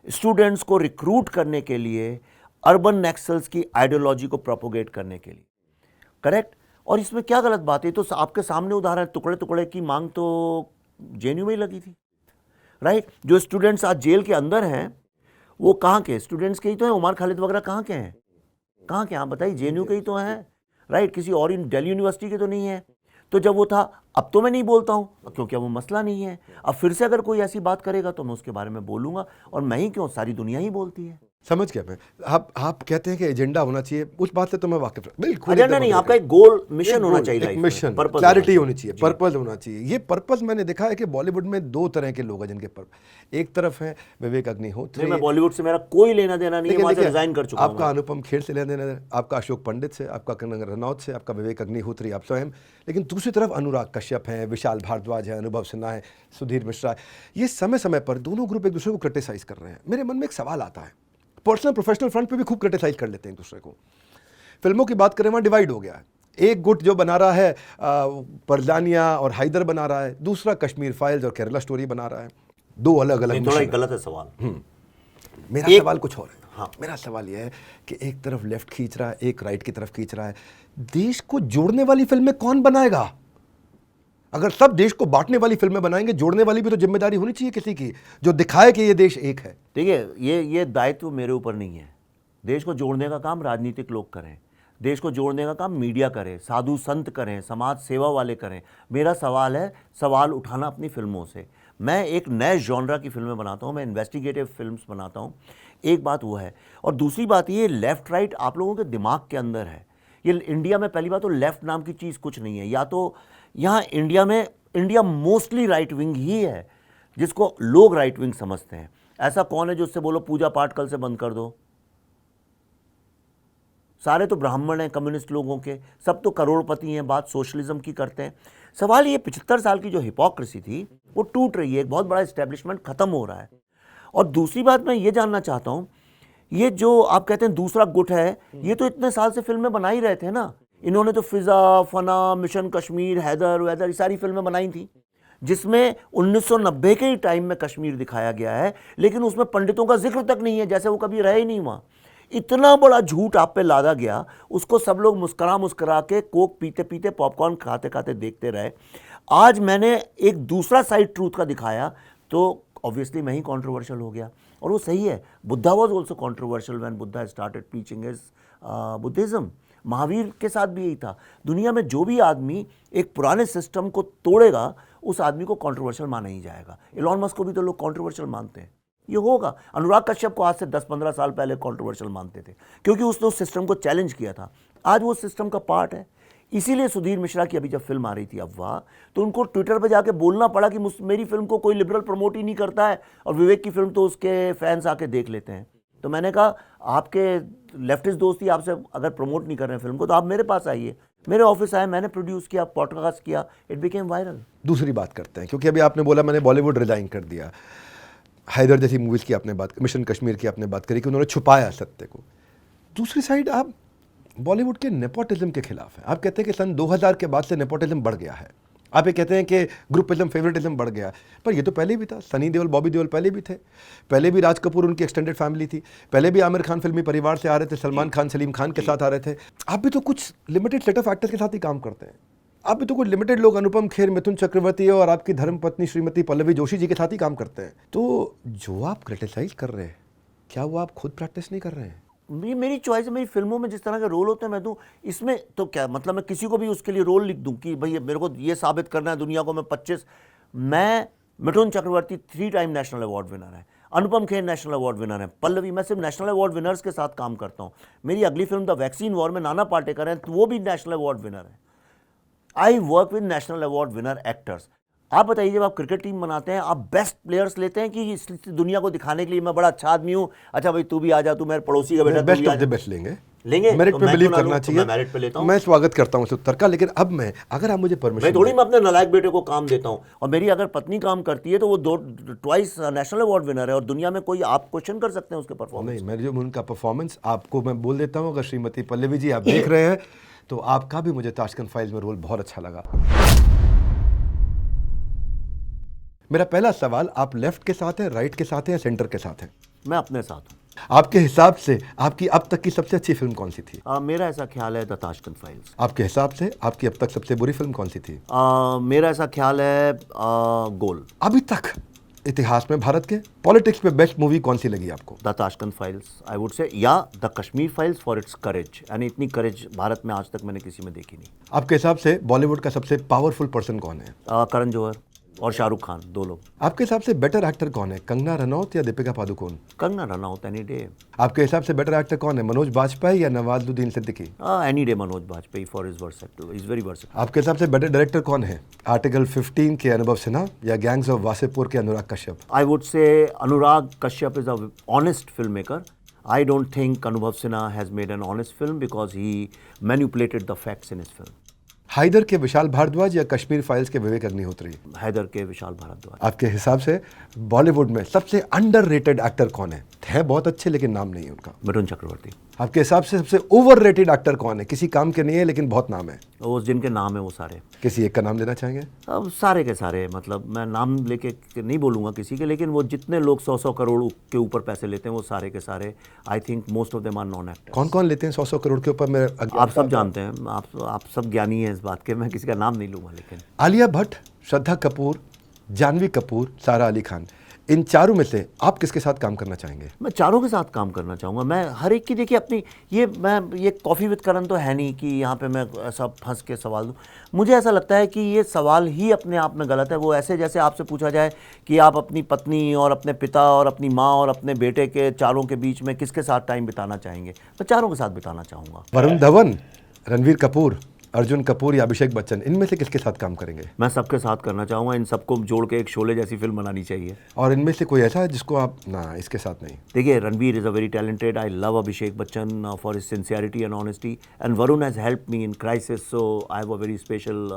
स्टूडेंट्स को रिक्रूट करने के लिए, अर्बन नक्सल्स की आइडियोलॉजी को प्रोपोगेट करने के लिए। करेक्ट? और इसमें क्या गलत बात है? तो आपके सामने उदाहरण, टुकड़े टुकड़े की मांग तो JNU में ही लगी थी। राइट? जो स्टूडेंट्स आज जेल के अंदर हैं वो कहाँ के स्टूडेंट्स के ही तो हैं। उमर खालिद वगैरह कहाँ के हैं? कहाँ के? आप बताइए। JNU के ही तो हैं। राइट? किसी और दिल्ली यूनिवर्सिटी के तो नहीं है। तो जब वो था, अब तो मैं नहीं बोलता हूँ क्योंकि अब वो मसला नहीं है। अब फिर से अगर कोई ऐसी बात करेगा तो मैं उसके बारे में बोलूँगा, और मैं ही क्यों, सारी दुनिया ही बोलती है। समझ गया मैं। आप कहते हैं कि एजेंडा होना चाहिए, उस बात से तो मैं वाकिफ। बिल्कुल एजेंडा नहीं, आपका एक गोल, मिशन होना चाहिए, एक मिशन, क्लैरिटी होनी चाहिए, पर्पस होना चाहिए। ये पर्पस मैंने देखा है कि बॉलीवुड में 2 तरह के लोग हैं जिनके पर्पस। एक तरफ है विवेक अग्निहोत्री। मैं बॉलीवुड से मेरा कोई लेना देना नहीं है, वहां से रिजाइन कर चुका हूं। आपका अनुपम खेर से लेना देना, आपका अशोक पंडित से, आपका कंगना रनौत से, आपका विवेक अग्निहोत्री, आप स्वयं। लेकिन दूसरी तरफ अनुराग कश्यप हैं, विशाल भारद्वाज है, अनुभव सिन्हा है, सुधीर मिश्रा है। ये समय समय पर दोनों ग्रुप एक दूसरे को क्रिटिसाइज कर रहे हैं। मेरे मन में एक सवाल आता है, पर्सनल प्रोफेशनल फ्रंट पे भी खूब क्रिटिसाइज कर लेते हैं एक दूसरे को। फिल्मों की बात करें, वहाँ डिवाइड हो गया है। एक गुट जो बना रहा है परजानिया और हैदर बना रहा है, दूसरा कश्मीर फाइल्स और केरला स्टोरी बना रहा है। 2 अलग अलग। थोड़ा गलत है सवाल। मेरा सवाल कुछ और है। हाँ, मेरा सवाल यह है कि एक तरफ लेफ्ट खींच रहा है, एक राइट की तरफ खींच रहा है। देश को जोड़ने वाली फिल्में कौन बनाएगा? अगर सब देश को बांटने वाली फिल्में बनाएंगे, जोड़ने वाली भी तो जिम्मेदारी होनी चाहिए किसी की, जो दिखाए कि ये देश एक है। देखिए, ये दायित्व मेरे ऊपर नहीं है। देश को जोड़ने का काम राजनीतिक लोग करें, देश को जोड़ने का काम मीडिया करे, साधु संत करें, समाज सेवा वाले करें। मेरा सवाल है सवाल उठाना अपनी फिल्मों से। मैं एक नए जॉनरा की फिल्में बनाता हूँ, मैं इन्वेस्टिगेटिव फिल्म्स बनाता हूँ। एक बात वो है, और दूसरी बात ये, लेफ्ट राइट आप लोगों के दिमाग के अंदर है। ये इंडिया में पहली बात तो लेफ्ट नाम की चीज़ कुछ नहीं है। या तो यहाँ इंडिया में इंडिया मोस्टली राइट विंग ही है, जिसको लोग राइट विंग समझते हैं। ऐसा कौन है जो उससे बोलो पूजा पाठ कल से बंद कर दो? सारे तो ब्राह्मण हैं कम्युनिस्ट लोगों के, सब तो करोड़पति हैं, बात सोशलिज्म की करते हैं। सवाल ये 75 साल की जो हिपोक्रेसी थी वो टूट रही है, एक बहुत बड़ा इस्टेब्लिशमेंट खत्म हो रहा है। और दूसरी बात मैं ये जानना चाहता हूँ, ये जो आप कहते हैं दूसरा गुट है, ये तो इतने साल से फिल्में बना ही रहे थे ना। इन्होंने तो फिजा, फना, मिशन कश्मीर, हैदर वैदर, ये सारी फिल्में बनाई थी, जिसमें 1990 के ही टाइम में कश्मीर दिखाया गया है, लेकिन उसमें पंडितों का जिक्र तक नहीं है, जैसे वो कभी रहे ही नहीं वहाँ। इतना बड़ा झूठ आप पे लादा गया, उसको सब लोग मुस्करा मुस्करा के, कोक पीते पीते, पॉपकॉर्न खाते खाते देखते रहे। आज मैंने एक दूसरा साइड ट्रूथ का दिखाया तो ऑब्वियसली मैं ही कॉन्ट्रोवर्शियल हो गया, और वो सही है। Buddha was also controversial when Buddha started teaching his Buddhism. Mahavir के साथ भी यही था। दुनिया में जो भी आदमी एक पुराने सिस्टम को तोड़ेगा, उस आदमी को कॉन्ट्रोवर्शियल माना ही जाएगा। एलॉन मस्क को भी तो लोग कॉन्ट्रोवर्शियल मानते हैं, ये होगा। अनुराग कश्यप को आज से 10-15 साल पहले कॉन्ट्रोवर्शियल मानते थे, क्योंकि उसने उस सिस्टम को चैलेंज किया था। आज वो सिस्टम का पार्ट है। इसीलिए सुधीर मिश्रा की अभी जब फिल्म आ रही थी अफवाह, तो उनको ट्विटर पे जाके बोलना पड़ा कि मेरी फिल्म को कोई लिबरल प्रमोट ही नहीं करता है, और विवेक की फिल्म तो उसके फैंस आके देख लेते हैं। तो मैंने कहा, आपके लेफ्टिस्ट दोस्त ही आपसे अगर प्रमोट नहीं कर रहे हैं फिल्म को, तो आप मेरे पास आइए। मेरे ऑफिस आए, मैंने प्रोड्यूस किया, पॉडकास्ट किया, इट बिकेम वायरल। दूसरी बात करते हैं, क्योंकि अभी आपने बोला मैंने बॉलीवुड रिजाइन कर दिया, हैदर जैसी मूवीज़ की आपने बात, मिशन कश्मीर की आपने बात करी कि उन्होंने छुपाया सत्य को। दूसरी साइड आप बॉलीवुड के नेपोटिज्म के खिलाफ हैं। आप कहते हैं कि सन 2000 के बाद से नेपोटिज्म बढ़ गया है। आप ये कहते हैं कि ग्रुपिज्म, फेवरेटिज्म बढ़ गया, पर ये तो पहले भी था। सनी देओल, बॉबी देओल पहले भी थे, पहले भी राज कपूर उनकी एक्सटेंडेड फैमिली थी, पहले भी आमिर खान फिल्मी परिवार से आ रहे थे, सलमान खान सलीम खान के साथ आ रहे थे। आप भी तो कुछ लिमिटेड सेट ऑफ एक्टर्स के साथ ही काम करते हैं। आप भी तो कुछ लिमिटेड लोग, अनुपम खेर, मिथुन चक्रवर्ती और आपकी धर्मपत्नी श्रीमती पल्लवी जोशी जी के साथ ही काम करते हैं। तो जो आप क्रिटिसाइज कर रहे हैं, क्या वो आप खुद प्रैक्टिस नहीं कर रहे हैं? ये मेरी चॉइस है। मेरी फिल्मों में जिस तरह के रोल होते हैं मैं दूं, इसमें तो क्या मतलब, मैं किसी को भी उसके लिए रोल लिख दूं कि भाई मेरे को ये साबित करना है दुनिया को, मैं Mithun Chakraborty 3 time national award winner है, Anupam Kher national award winner है, पल्लवी, मैं सिर्फ नेशनल अवार्ड विनर्स के साथ काम करता हूँ। मेरी अगली फिल्म द वैक्सीन वॉर में नाना पाटेकर हैं, तो वो भी नेशनल अवार्ड विनर है। I work with national award winner actors. आप बताइए, जब आप क्रिकेट टीम बनाते हैं, आप बेस्ट प्लेयर्स लेते हैं कि इस दुनिया को दिखाने के लिए मैं बड़ा अच्छा आदमी हूँ, अच्छा भाई तू भी आ जा, तू मेरे पड़ोसी का बेटा, बेस्ट ऑफ द बेस्ट लेंगे, लेंगे मेरिट तो पे मैं बिलीव क्यों ना करना लूं? तो चाहिए। मैं मेरिट पे लेता हूं। मैं स्वागत करता हूं इस उत्तर का, लेकिन अब मैं, अगर आप मुझे परमिशन, मैं थोड़ी मैं अपने नालायक बेटे को काम देता हूं। और मेरी अगर पत्नी काम करती है तो वो ट्वाइस नेशनल अवार्ड विनर है, और दुनिया में कोई, आप क्वेश्चन कर सकते हैं उसके परफॉर्मेंस। नहीं, मैं जो उनका परफॉर्मेंस आपको मैं बोल देता हूं, अगर श्रीमती पल्लवी जी आप देख रहे हैं तो आपका भी मुझे ताशकंद फाइल्स में रोल बहुत अच्छा लगा। मेरा पहला सवाल, आप लेफ्ट के साथ हैं, राइट के साथ हैं या सेंटर के साथ हैं? मैं अपने साथ हूँ। आपके हिसाब से आपकी अब तक की सबसे अच्छी फिल्म कौन सी थी? मेरा ऐसा ख्याल है द ताशकंद फाइल्स। आपके हिसाब से आपकी अब तक सबसे बुरी फिल्म कौन सी थी? मेरा ऐसा ख्याल है गोल। अभी तक इतिहास में भारत के पॉलिटिक्स पे बेस्ट मूवी कौन सी लगी आपको? The Tashkent files I would say, या the Kashmir files for its courage. यानी इतनी करेज भारत में आज तक मैंने किसी में देखी नहीं। आपके हिसाब से बॉलीवुड का सबसे पावरफुल पर्सन कौन है? करण जौहर और शाहरुख खान, 2 लोग। आपके हिसाब से बेटर एक्टर कौन है, कंगना रनौत या दीपिका पादुकोण? Kangana Ranaut any day. आपके हिसाब से बेटर एक्टर कौन है, मनोज बाजपेयी या Nawazuddin Siddiqui? Any day Manoj Bajpayee for is versatile, is very versatile. आपके हिसाब से बेटर डायरेक्टर कौन है, आर्टिकल 15 के अनुभव सिन्हा या गैंग्स ऑफ वासेपुर के अनुराग कश्यप? आई वुड से Anurag Kashyap is a honest film maker. I don't think Anubhav Sinha has made an honest film because he manipulated the facts in his film. Haider के विशाल भारद्वाज या कश्मीर फाइल्स के विवेक अग्निहोत्री? हैदर के विशाल भारद्वाज। आपके हिसाब से बॉलीवुड में सबसे अंडररेटेड एक्टर कौन है बहुत अच्छे लेकिन नाम नहीं है उनका? मिथुन चक्रवर्ती। आपके हिसाब से सबसे ओवररेटेड एक्टर कौन है, किसी काम के नहीं है लेकिन बहुत नाम है? वो जिनके नाम है वो सारे। किसी एक का नाम लेना चाहेंगे? अब सारे के सारे, मतलब मैं नाम लेके नहीं बोलूँगा किसी के, लेकिन वो जितने लोग 100-100 करोड़ के ऊपर पैसे लेते हैं वो सारे के सारे, I think most of them are non actor. कौन कौन लेते हैं 100-100 करोड़ के ऊपर? आप सब जानते हैं, आप सब ज्ञानी हैं इस बात के, मैं किसी का नाम नहीं लूँगा। लेकिन आलिया भट्ट, श्रद्धा कपूर, जानवी कपूर, सारा अली खान, इन चारों में से आप किसके साथ काम करना चाहेंगे? मैं चारों के साथ काम करना चाहूँगा। मैं हर एक की, देखिए अपनी ये कॉफ़ी विद करण तो है नहीं कि यहाँ पे मैं ऐसा फंस के सवाल दूँ। मुझे ऐसा लगता है कि ये सवाल ही अपने आप में गलत है। वो ऐसे जैसे आपसे पूछा जाए कि आप अपनी पत्नी और अपने पिता और अपनी माँ और अपने बेटे के चारों के बीच में किसके साथ टाइम बिताना चाहेंगे? मैं चारों के साथ बिताना चाहूँगा। वरुण धवन, रणवीर कपूर, अर्जुन कपूर या अभिषेक बच्चन, इनमें से किसके साथ काम करेंगे? मैं सबके साथ करना चाहूँगा, इन सबको जोड़ के एक शोले जैसी फिल्म बनानी चाहिए। और इनमें से कोई ऐसा है जिसको आप ना इसके साथ नहीं? देखिए, Ranveer is a very talented, I love Abhishek Bachchan for his sincerity and honesty, and Varun has help me in crisis, so I have a very special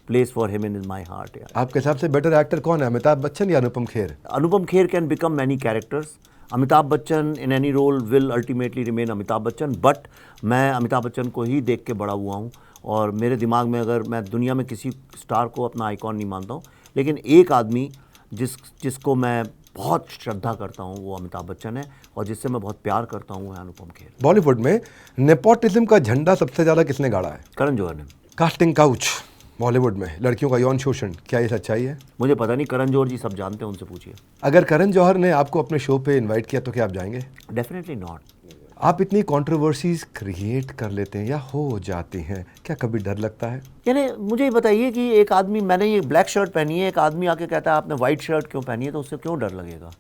place for him in my heart. आपके हिसाब से बेटर एक्टर कौन है, अमिताभ बच्चन या Anupam Kher? Anupam Kher can become many characters, Amitabh Bachchan in any role will ultimately remain Amitabh Bachchan, but मैं अमिताभ बच्चन को ही देख के बड़ा हुआ हूँ, और मेरे दिमाग में, अगर मैं दुनिया में किसी स्टार को अपना आइकॉन नहीं मानता हूँ, लेकिन एक आदमी जिसको मैं बहुत श्रद्धा करता हूँ वो अमिताभ बच्चन है, और जिससे मैं बहुत प्यार करता हूँ वो है अनुपम खेर। बॉलीवुड में नेपोटिज्म का झंडा सबसे ज़्यादा किसने गाड़ा है? करण जौहर ने। कास्टिंग काउच, बॉलीवुड में लड़कियों का यौन शोषण, क्या ये सच्चाई है? मुझे पता नहीं, करण जौहर जी सब जानते हैं, उनसे पूछिए। अगर करण जौहर ने आपको अपने शो पे इनवाइट किया तो क्या आप जाएंगे? Definitely not. आप इतनी कंट्रोवर्सीज क्रिएट कर लेते हैं या हो जाती हैं, क्या कभी डर लगता है? यानी मुझे ये बताइए कि एक आदमी, मैंने ये ब्लैक शर्ट पहनी है, एक आदमी आके कहता है आपने वाइट शर्ट क्यों पहनी है, तो उससे क्यों डर लगेगा?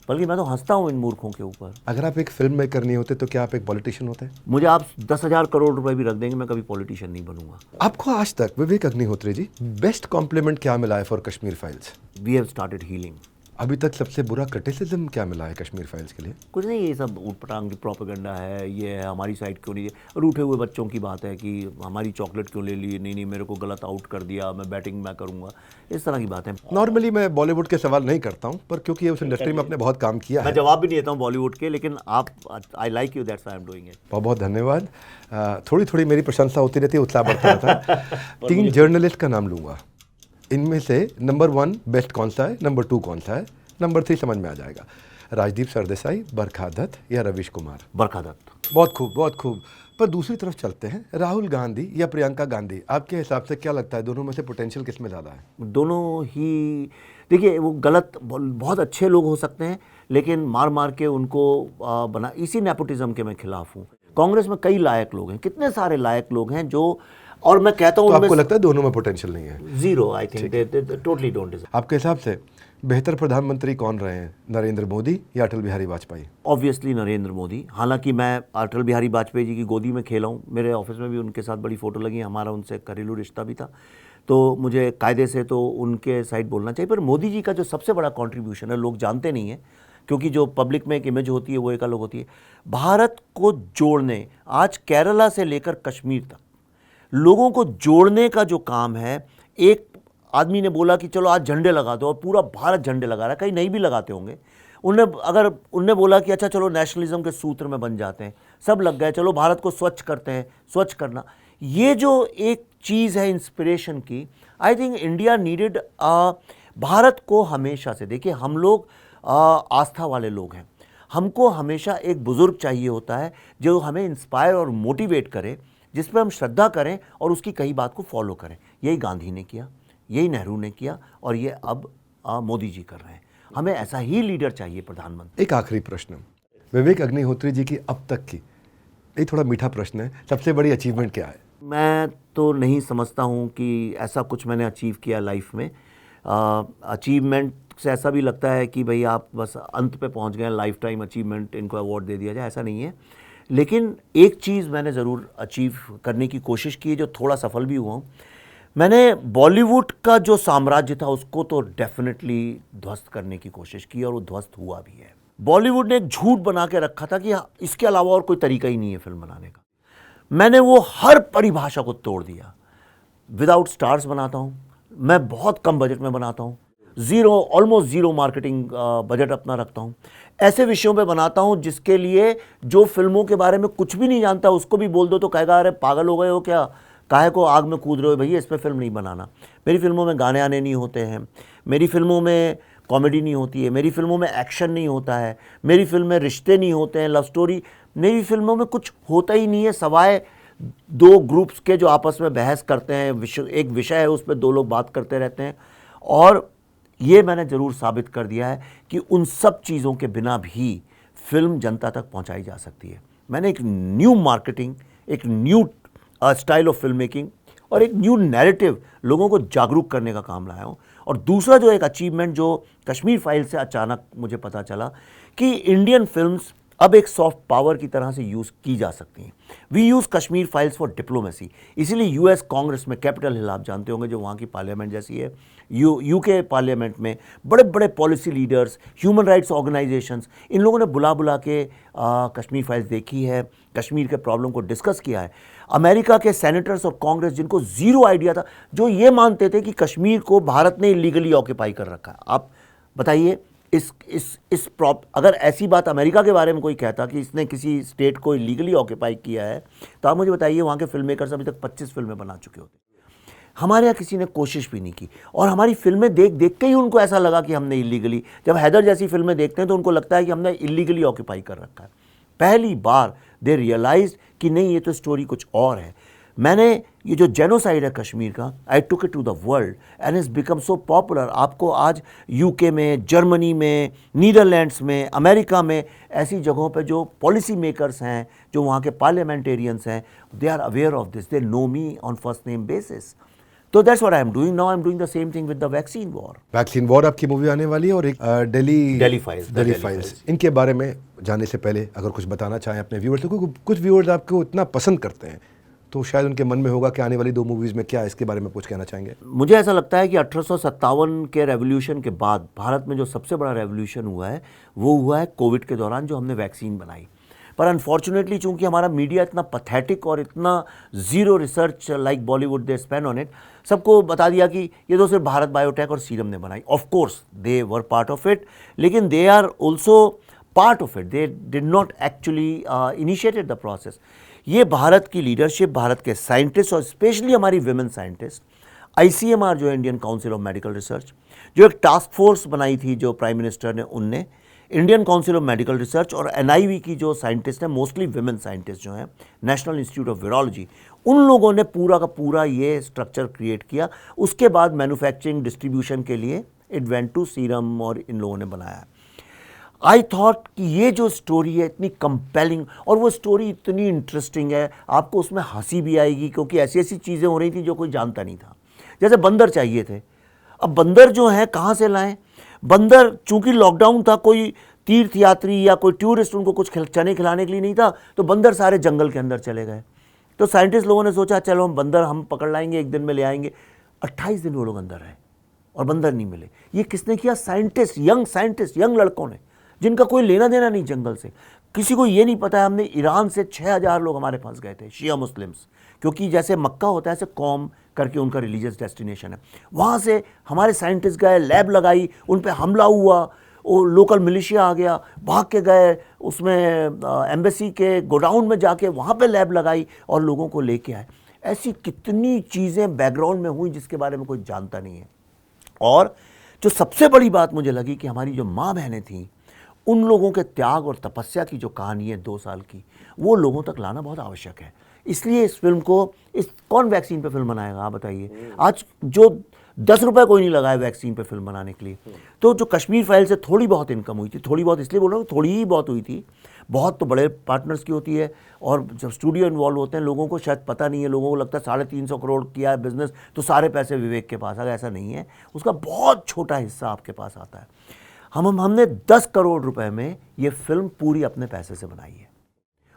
बल्कि मैं तो हंसता हूँ इन मूर्खों के ऊपर। अगर आप एक फिल्म मेकर नहीं होते तो क्या आप एक पॉलिटिशियन होते? मुझे आप 10,000 करोड़ रुपए भी रख देंगे, मैं कभी पॉलिटिशियन नहीं बनूंगा। आपको आज तक विवेक अग्निहोत्री जी बेस्ट कॉम्प्लीमेंट क्या मिला है for Kashmir Files? We have started healing. अभी तक सबसे बुरा क्रिटिसिज्म क्या मिला है कश्मीर फाइल्स के लिए? कुछ नहीं, ये सब ऊटपटांग की प्रोपेगेंडा है, ये है हमारी साइड क्यों नहीं है, रूठे हुए बच्चों की बात है कि हमारी चॉकलेट क्यों ले ली, नहीं मेरे को गलत आउट कर दिया, मैं बैटिंग मैं करूंगा, इस तरह की बात है। नॉर्मली मैं बॉलीवुड के सवाल नहीं करता हूँ, पर क्योंकि उस इंडस्ट्री में आपने बहुत काम किया मैं है। जवाब भी नहीं देता हूँ बॉलीवुड के, लेकिन आप, I like you, that's why I am doing it. बहुत बहुत धन्यवाद। थोड़ी थोड़ी मेरी प्रशंसा होती रहती है, उत्साह बढ़ता रहता है। 3 जर्नलिस्ट का नाम लूँगा, इनमें से नंबर 1 बेस्ट कौन सा है, नंबर 2 कौन सा है, नंबर 3 समझ में आ जाएगा। राजदीप सरदेसाई, बरखा दत्त या रवीश कुमार? बरखा दत्त। बहुत खूब, बहुत खूब। पर दूसरी तरफ चलते हैं, राहुल गांधी या प्रियंका गांधी, आपके हिसाब से क्या लगता है दोनों में से पोटेंशियल किस में ज़्यादा है? दोनों ही, देखिए वो गलत, बहुत अच्छे लोग हो सकते हैं, लेकिन मार मार के उनको बना, इसी नेपोटिज्म के मैं खिलाफ हूँ। कांग्रेस में कई लायक लोग हैं, कितने सारे लायक लोग हैं जो, और मैं कहता हूँ तो आपको लगता है दोनों में पोटेंशियल नहीं है? Zero, I think they totally don't deserve. आपके हिसाब से बेहतर प्रधानमंत्री कौन रहे हैं, नरेंद्र मोदी या अटल बिहारी वाजपेयी? ऑब्वियसली नरेंद्र मोदी। हालांकि मैं अटल बिहारी वाजपेयी जी की गोदी में खेला हूँ, मेरे ऑफिस में भी उनके साथ बड़ी फ़ोटो लगी, हमारा उनसे घरेलू रिश्ता भी था, तो मुझे कायदे से तो उनके साइड बोलना चाहिए। पर मोदी जी का जो सबसे बड़ा कॉन्ट्रीब्यूशन है, लोग जानते नहीं हैं, क्योंकि जो पब्लिक में एक इमेज होती है वो एक अलग होती है। भारत को जोड़ने, आज केरला से लेकर कश्मीर तक लोगों को जोड़ने का जो काम है, एक आदमी ने बोला कि चलो आज झंडे लगा दो, और पूरा भारत झंडे लगा रहा है, कहीं नहीं भी लगाते होंगे। उनने बोला कि अच्छा चलो नेशनलिज्म के सूत्र में बन जाते हैं, सब लग गए, चलो भारत को स्वच्छ करते हैं, स्वच्छ करना, ये जो एक चीज़ है इंस्पिरेशन की, I think India needed. Bharat को हमेशा से, देखिए हम लोग आस्था वाले लोग हैं, हमको हमेशा एक बुज़ुर्ग चाहिए होता है जो हमें इंस्पायर और मोटिवेट करे, जिस पर हम श्रद्धा करें और उसकी कई बात को फॉलो करें। यही गांधी ने किया, यही नेहरू ने किया, और ये अब मोदी जी कर रहे हैं। हमें ऐसा ही लीडर चाहिए, प्रधानमंत्री। एक आखिरी प्रश्न, विवेक अग्निहोत्री जी की अब तक की, ये थोड़ा मीठा प्रश्न है, सबसे बड़ी अचीवमेंट क्या है? मैं तो नहीं समझता हूँ कि ऐसा कुछ मैंने अचीव किया लाइफ में। अचीवमेंट से ऐसा भी लगता है कि भाई आप बस अंत पे पहुँच गए, लाइफ टाइम अचीवमेंट, इनको अवार्ड दे दिया जाए, ऐसा नहीं है। लेकिन एक चीज़ मैंने ज़रूर अचीव करने की कोशिश की है, जो थोड़ा सफल भी हुआ हूँ। मैंने बॉलीवुड का जो साम्राज्य था उसको तो डेफिनेटली ध्वस्त करने की कोशिश की, और वो ध्वस्त हुआ भी है। बॉलीवुड ने एक झूठ बना के रखा था कि इसके अलावा और कोई तरीका ही नहीं है फिल्म बनाने का। मैंने वो हर परिभाषा को तोड़ दिया। विदाउट स्टार्स बनाता हूँ, मैं बहुत कम बजट में बनाता हूँ, ऑलमोस्ट ज़ीरो मार्केटिंग बजट अपना रखता हूँ। ऐसे विषयों पे बनाता हूँ जिसके लिए जो फिल्मों के बारे में कुछ भी नहीं जानता उसको भी बोल दो तो कहेगा अरे पागल हो गए हो क्या, काहे को आग में कूद रहे हो भैया, इस पर फिल्म नहीं बनाना। मेरी फिल्मों में गाने आने नहीं होते हैं, मेरी फिल्मों में कॉमेडी नहीं होती है, मेरी फिल्मों में एक्शन नहीं होता है, मेरी फिल्म में रिश्ते नहीं होते हैं, लव स्टोरी, मेरी फिल्मों में कुछ होता ही नहीं है सवाए 2 ग्रुप्स के जो आपस में बहस करते हैं, एक विषय है उस पर 2 लोग बात करते रहते हैं। और ये मैंने ज़रूर साबित कर दिया है कि उन सब चीज़ों के बिना भी फिल्म जनता तक पहुंचाई जा सकती है। मैंने एक न्यू मार्केटिंग, एक new style of film making और एक न्यू नैरेटिव लोगों को जागरूक करने का काम लाया हूँ। और दूसरा जो एक अचीवमेंट जो कश्मीर फाइल से अचानक मुझे पता चला कि इंडियन फिल्म्स अब एक सॉफ्ट पावर की तरह से यूज़ की जा सकती हैं। We use Kashmir files for diplomacy. इसीलिए यूएस कांग्रेस में, कैपिटल हिल आप जानते होंगे जो वहाँ की पार्लियामेंट जैसी है, यूके पार्लियामेंट में बड़े बड़े policy leaders, human rights organisations, इन लोगों ने बुला बुला के कश्मीर फाइल्स देखी है, कश्मीर के प्रॉब्लम को डिस्कस किया है। अमेरिका के सेनेटर्स और कांग्रेस जिनको ज़ीरो आइडिया था, जो ये मानते थे कि कश्मीर को भारत ने इलीगली ऑक्यूपाई कर रखा है। आप बताइए, अगर ऐसी बात अमेरिका के बारे में कोई कहता कि इसने किसी स्टेट को इलीगली ऑक्यूपाई किया है, तो आप मुझे बताइए वहाँ के फिल्म मेकर्स अभी तक 25 फिल्में बना चुके होते। हमारे यहाँ किसी ने कोशिश भी नहीं की, और हमारी फिल्में देख देख के ही उनको ऐसा लगा कि हमने इलीगली, जब हैदर जैसी फिल्में देखते हैं तो उनको लगता है कि हमने इलीगली ऑक्यूपाई कर रखा है। पहली बार दे रियलाइज कि नहीं, ये तो स्टोरी कुछ और है। मैंने ये जो जेनोसाइड है कश्मीर का, I took it to the world and is become so popular. आपको आज यूके में, जर्मनी में, नीदरलैंड्स में, अमेरिका में, ऐसी जगहों पे जो पॉलिसी मेकर्स हैं, जो वहाँ के पार्लियामेंटेरियंस हैं, they are aware of this, they know me on first name basis. तो that's what I am doing now. I am doing the same thing with the vaccine war. Vaccine war आपकी movie आने वाली है, और एक Delhi files. इनके बारे में जाने से पहले अगर कुछ बताना चाहें अपने व्यूअर्स को, कुछ व्यूअर्स आपको इतना पसंद करते हैं तो शायद उनके मन में होगा कि आने वाली 2 मूवीज़ में क्या, इसके बारे में कुछ कहना चाहेंगे? मुझे ऐसा लगता है कि 1857 के रेवोल्यूशन के बाद भारत में जो सबसे बड़ा रेवोल्यूशन हुआ है वो हुआ है कोविड के दौरान, जो हमने वैक्सीन बनाई। पर अनफॉर्चुनेटली चूंकि हमारा मीडिया इतना पैथेटिक और इतना zero research like Bollywood they spend on it, सबको बता दिया कि ये तो सिर्फ भारत बायोटेक और सीरम ने बनाई। Of course they were part of it, लेकिन they are also part of it, they did not actually initiated the process. ये भारत की लीडरशिप, भारत के साइंटिस्ट और स्पेशली हमारी विमेन साइंटिस्ट, ICMR जो है Indian council of medical research, जो एक टास्क फोर्स बनाई थी जो प्राइम मिनिस्टर ने, उनने, Indian council of medical research और NIV की जो साइंटिस्ट हैं, मोस्टली विमेन साइंटिस्ट जो हैं, नेशनल इंस्टीट्यूट ऑफ वायरोलॉजी, उन लोगों ने पूरा का पूरा ये स्ट्रक्चर क्रिएट किया। उसके बाद मैन्युफैक्चरिंग डिस्ट्रीब्यूशन के लिए इट वेंट टू सीरम और इन लोगों ने बनाया। आई थॉट कि ये जो स्टोरी है इतनी कंपेलिंग, और वो स्टोरी इतनी इंटरेस्टिंग है, आपको उसमें हंसी भी आएगी क्योंकि ऐसी ऐसी चीज़ें हो रही थी जो कोई जानता नहीं था। जैसे बंदर चाहिए थे, अब बंदर जो हैं कहाँ से लाएं? बंदर, चूंकि लॉकडाउन था, कोई तीर्थ यात्री या कोई टूरिस्ट उनको कुछ चने खिलाने के लिए नहीं था, तो बंदर सारे जंगल के अंदर चले गए। तो साइंटिस्ट लोगों ने सोचा चलो हम बंदर हम पकड़ लाएंगे, एक दिन में ले आएंगे। 28 दिन वो लोग अंदर रहे और बंदर नहीं मिले। ये किसने किया? साइंटिस्ट, यंग लड़कों ने, जिनका कोई लेना देना नहीं जंगल से। किसी को ये नहीं पता है, हमने ईरान से 6000 लोग हमारे फंस गए थे, शिया मुस्लिम्स, क्योंकि जैसे मक्का होता है ऐसे कौम करके उनका रिलीजियस डेस्टिनेशन है। वहाँ से हमारे साइंटिस्ट गए, लैब लगाई, उन पे हमला हुआ, वो लोकल मिलिशिया आ गया, भाग के गए उसमें एम्बेसी के गोडाउन में जाके वहाँ पे लैब लगाई और लोगों को लेके आए। ऐसी कितनी चीज़ें बैकग्राउंड में हुई जिसके बारे में कोई जानता नहीं है। और जो सबसे बड़ी बात मुझे लगी कि हमारी जो माँ बहनें थीं, उन लोगों के त्याग और तपस्या की जो कहानी है 2 साल की, वो लोगों तक लाना बहुत आवश्यक है। इसलिए इस फिल्म को, कौन वैक्सीन पे फिल्म बनाएगा आप बताइए? आज जो 10 रुपये कोई नहीं लगाए वैक्सीन पे फिल्म बनाने के लिए। तो जो कश्मीर फाइल से थोड़ी बहुत इनकम हुई थी, थोड़ी बहुत इसलिए बोल रहा हूँ, थोड़ी ही बहुत हुई थी, बहुत तो बड़े पार्टनर्स की होती है। और जब स्टूडियो इन्वॉल्व होते हैं, लोगों को शायद पता नहीं है, लोगों को लगता है 350 करोड़ किया है बिजनेस तो सारे पैसे विवेक के पास आ गए। ऐसा नहीं है, उसका बहुत छोटा हिस्सा आपके पास आता है। हमने 10 करोड़ रुपए में ये फिल्म पूरी अपने पैसे से बनाई है,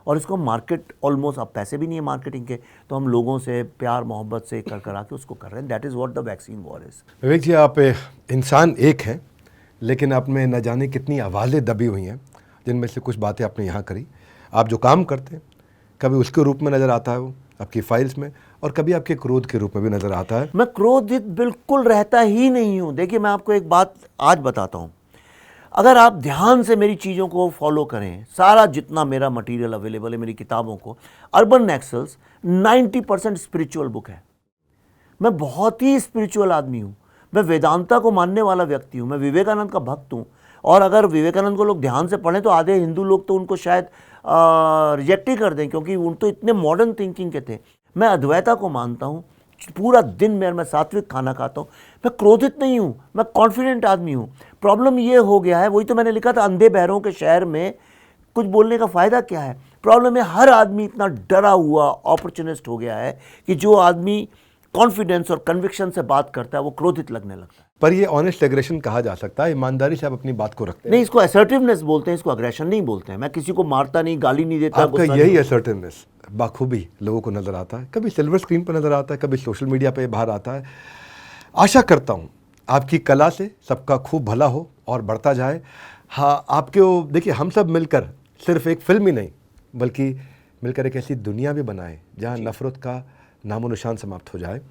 और इसको मार्केट ऑलमोस्ट, अब पैसे भी नहीं है मार्केटिंग के, तो हम लोगों से प्यार मोहब्बत से कर करा के उसको कर रहे हैं। That is what the vaccine war is. Vivek ji, आप इंसान एक हैं, लेकिन आप में न जाने कितनी आवाज़ें दबी हुई हैं, जिनमें से कुछ बातें आपने यहाँ करी। आप जो काम करते हैं, कभी उसके रूप में नज़र आता है वो आपकी फाइल्स में, और कभी आपके क्रोध के रूप में भी नज़र आता है। मैं क्रोधित बिल्कुल रहता ही नहीं हूँ। देखिए, मैं आपको एक बात आज बताता हूँ। अगर आप ध्यान से मेरी चीज़ों को फॉलो करें, सारा जितना मेरा मटेरियल अवेलेबल है मेरी किताबों को, अर्बन नक्सल्स 90% स्पिरिचुअल बुक है। मैं बहुत ही स्पिरिचुअल आदमी हूँ। मैं वेदांता को मानने वाला व्यक्ति हूँ। मैं विवेकानंद का भक्त हूँ। और अगर विवेकानंद को लोग ध्यान से पढ़ें तो आधे हिंदू लोग तो उनको शायद रिजेक्ट ही कर दें, क्योंकि उन तो इतने मॉडर्न थिंकिंग के थे। मैं अद्वैता को मानता हूँ। पूरा दिन में मैं सात्विक खाना खाता हूँ। मैं क्रोधित नहीं हूँ, मैं कॉन्फिडेंट आदमी हूँ। प्रॉब्लम ये हो गया है, वही तो मैंने लिखा था, अंधे बहरों के शहर में कुछ बोलने का फ़ायदा क्या है। प्रॉब्लम है हर आदमी इतना डरा हुआ अपॉर्चुनिस्ट हो गया है कि जो आदमी कॉन्फिडेंस और कन्विक्शन से बात करता है वो क्रोधित लगने लगता है। पर ये ऑनेस्ट एग्रेशन कहा जा सकता है, ईमानदारी से आप अपनी बात को रखते हैं। नहीं, इसको असर्टिवनेस बोलते हैं, इसको अग्रेशन नहीं बोलते हैं। मैं किसी को मारता नहीं, गाली नहीं देता, आपका गुस्सा यही नहीं। असर्टिवनेस बाखूबी लोगों को नजर आता है, कभी सिल्वर स्क्रीन पर नजर आता है, कभी सोशल मीडिया पे बाहर आता है। आशा करता हूँ आपकी कला से सबका खूब भला हो और बढ़ता जाए। हाँ, आपके वो देखिए, हम सब मिलकर सिर्फ एक फिल्म ही नहीं बल्कि मिलकर एक ऐसी दुनिया भी बनाएं जहाँ नफरत का नामो निशान समाप्त हो जाए।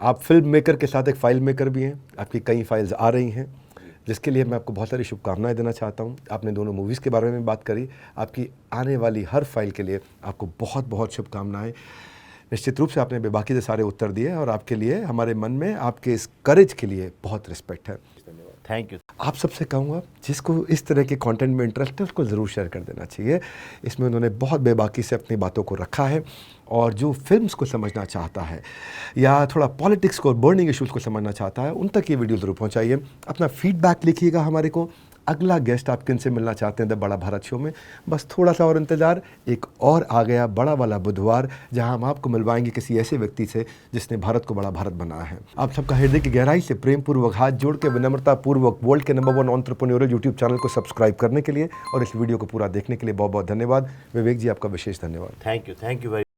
आप फिल्म मेकर के साथ एक फाइल मेकर भी हैं, आपकी कई फाइल्स आ रही हैं, जिसके लिए मैं आपको बहुत सारी शुभकामनाएं देना चाहता हूं। आपने दोनों मूवीज़ के बारे में बात करी, आपकी आने वाली हर फाइल के लिए आपको बहुत बहुत शुभकामनाएं। निश्चित रूप से आपने बेबाकी से सारे उत्तर दिए और आपके लिए हमारे मन में आपके इस करेज के लिए बहुत रिस्पेक्ट है। Thank you. आप सबसे कहूँगा, जिसको इस तरह के कंटेंट में इंटरेस्ट है उसको ज़रूर शेयर कर देना चाहिए। इसमें उन्होंने बहुत बेबाकी से अपनी बातों को रखा है और जो फिल्म्स को समझना चाहता है या थोड़ा पॉलिटिक्स को, बर्निंग इश्यूज़ को समझना चाहता है, उन तक ये वीडियो ज़रूर पहुँचाइए। अपना फीडबैक लिखिएगा हमारे को। अगला गेस्ट आप किन से मिलना चाहते हैं द बड़ा भारत शो में, बस थोड़ा सा और इंतज़ार। एक और आ गया बड़ा वाला बुधवार, जहां हम आपको मिलवाएंगे किसी ऐसे व्यक्ति से जिसने भारत को बड़ा भारत बनाया है। आप सबका हृदय की गहराई से प्रेम पूर्वक हाथ जोड़ के विनम्रता पूर्वक वर्ल्ड के नंबर 1 एंटरप्रेन्योरियल यूट्यूब चैनल को सब्सक्राइब करने के लिए और इस वीडियो को पूरा देखने के लिए बहुत बहुत धन्यवाद। विवेक जी, आपका विशेष धन्यवाद। Thank you very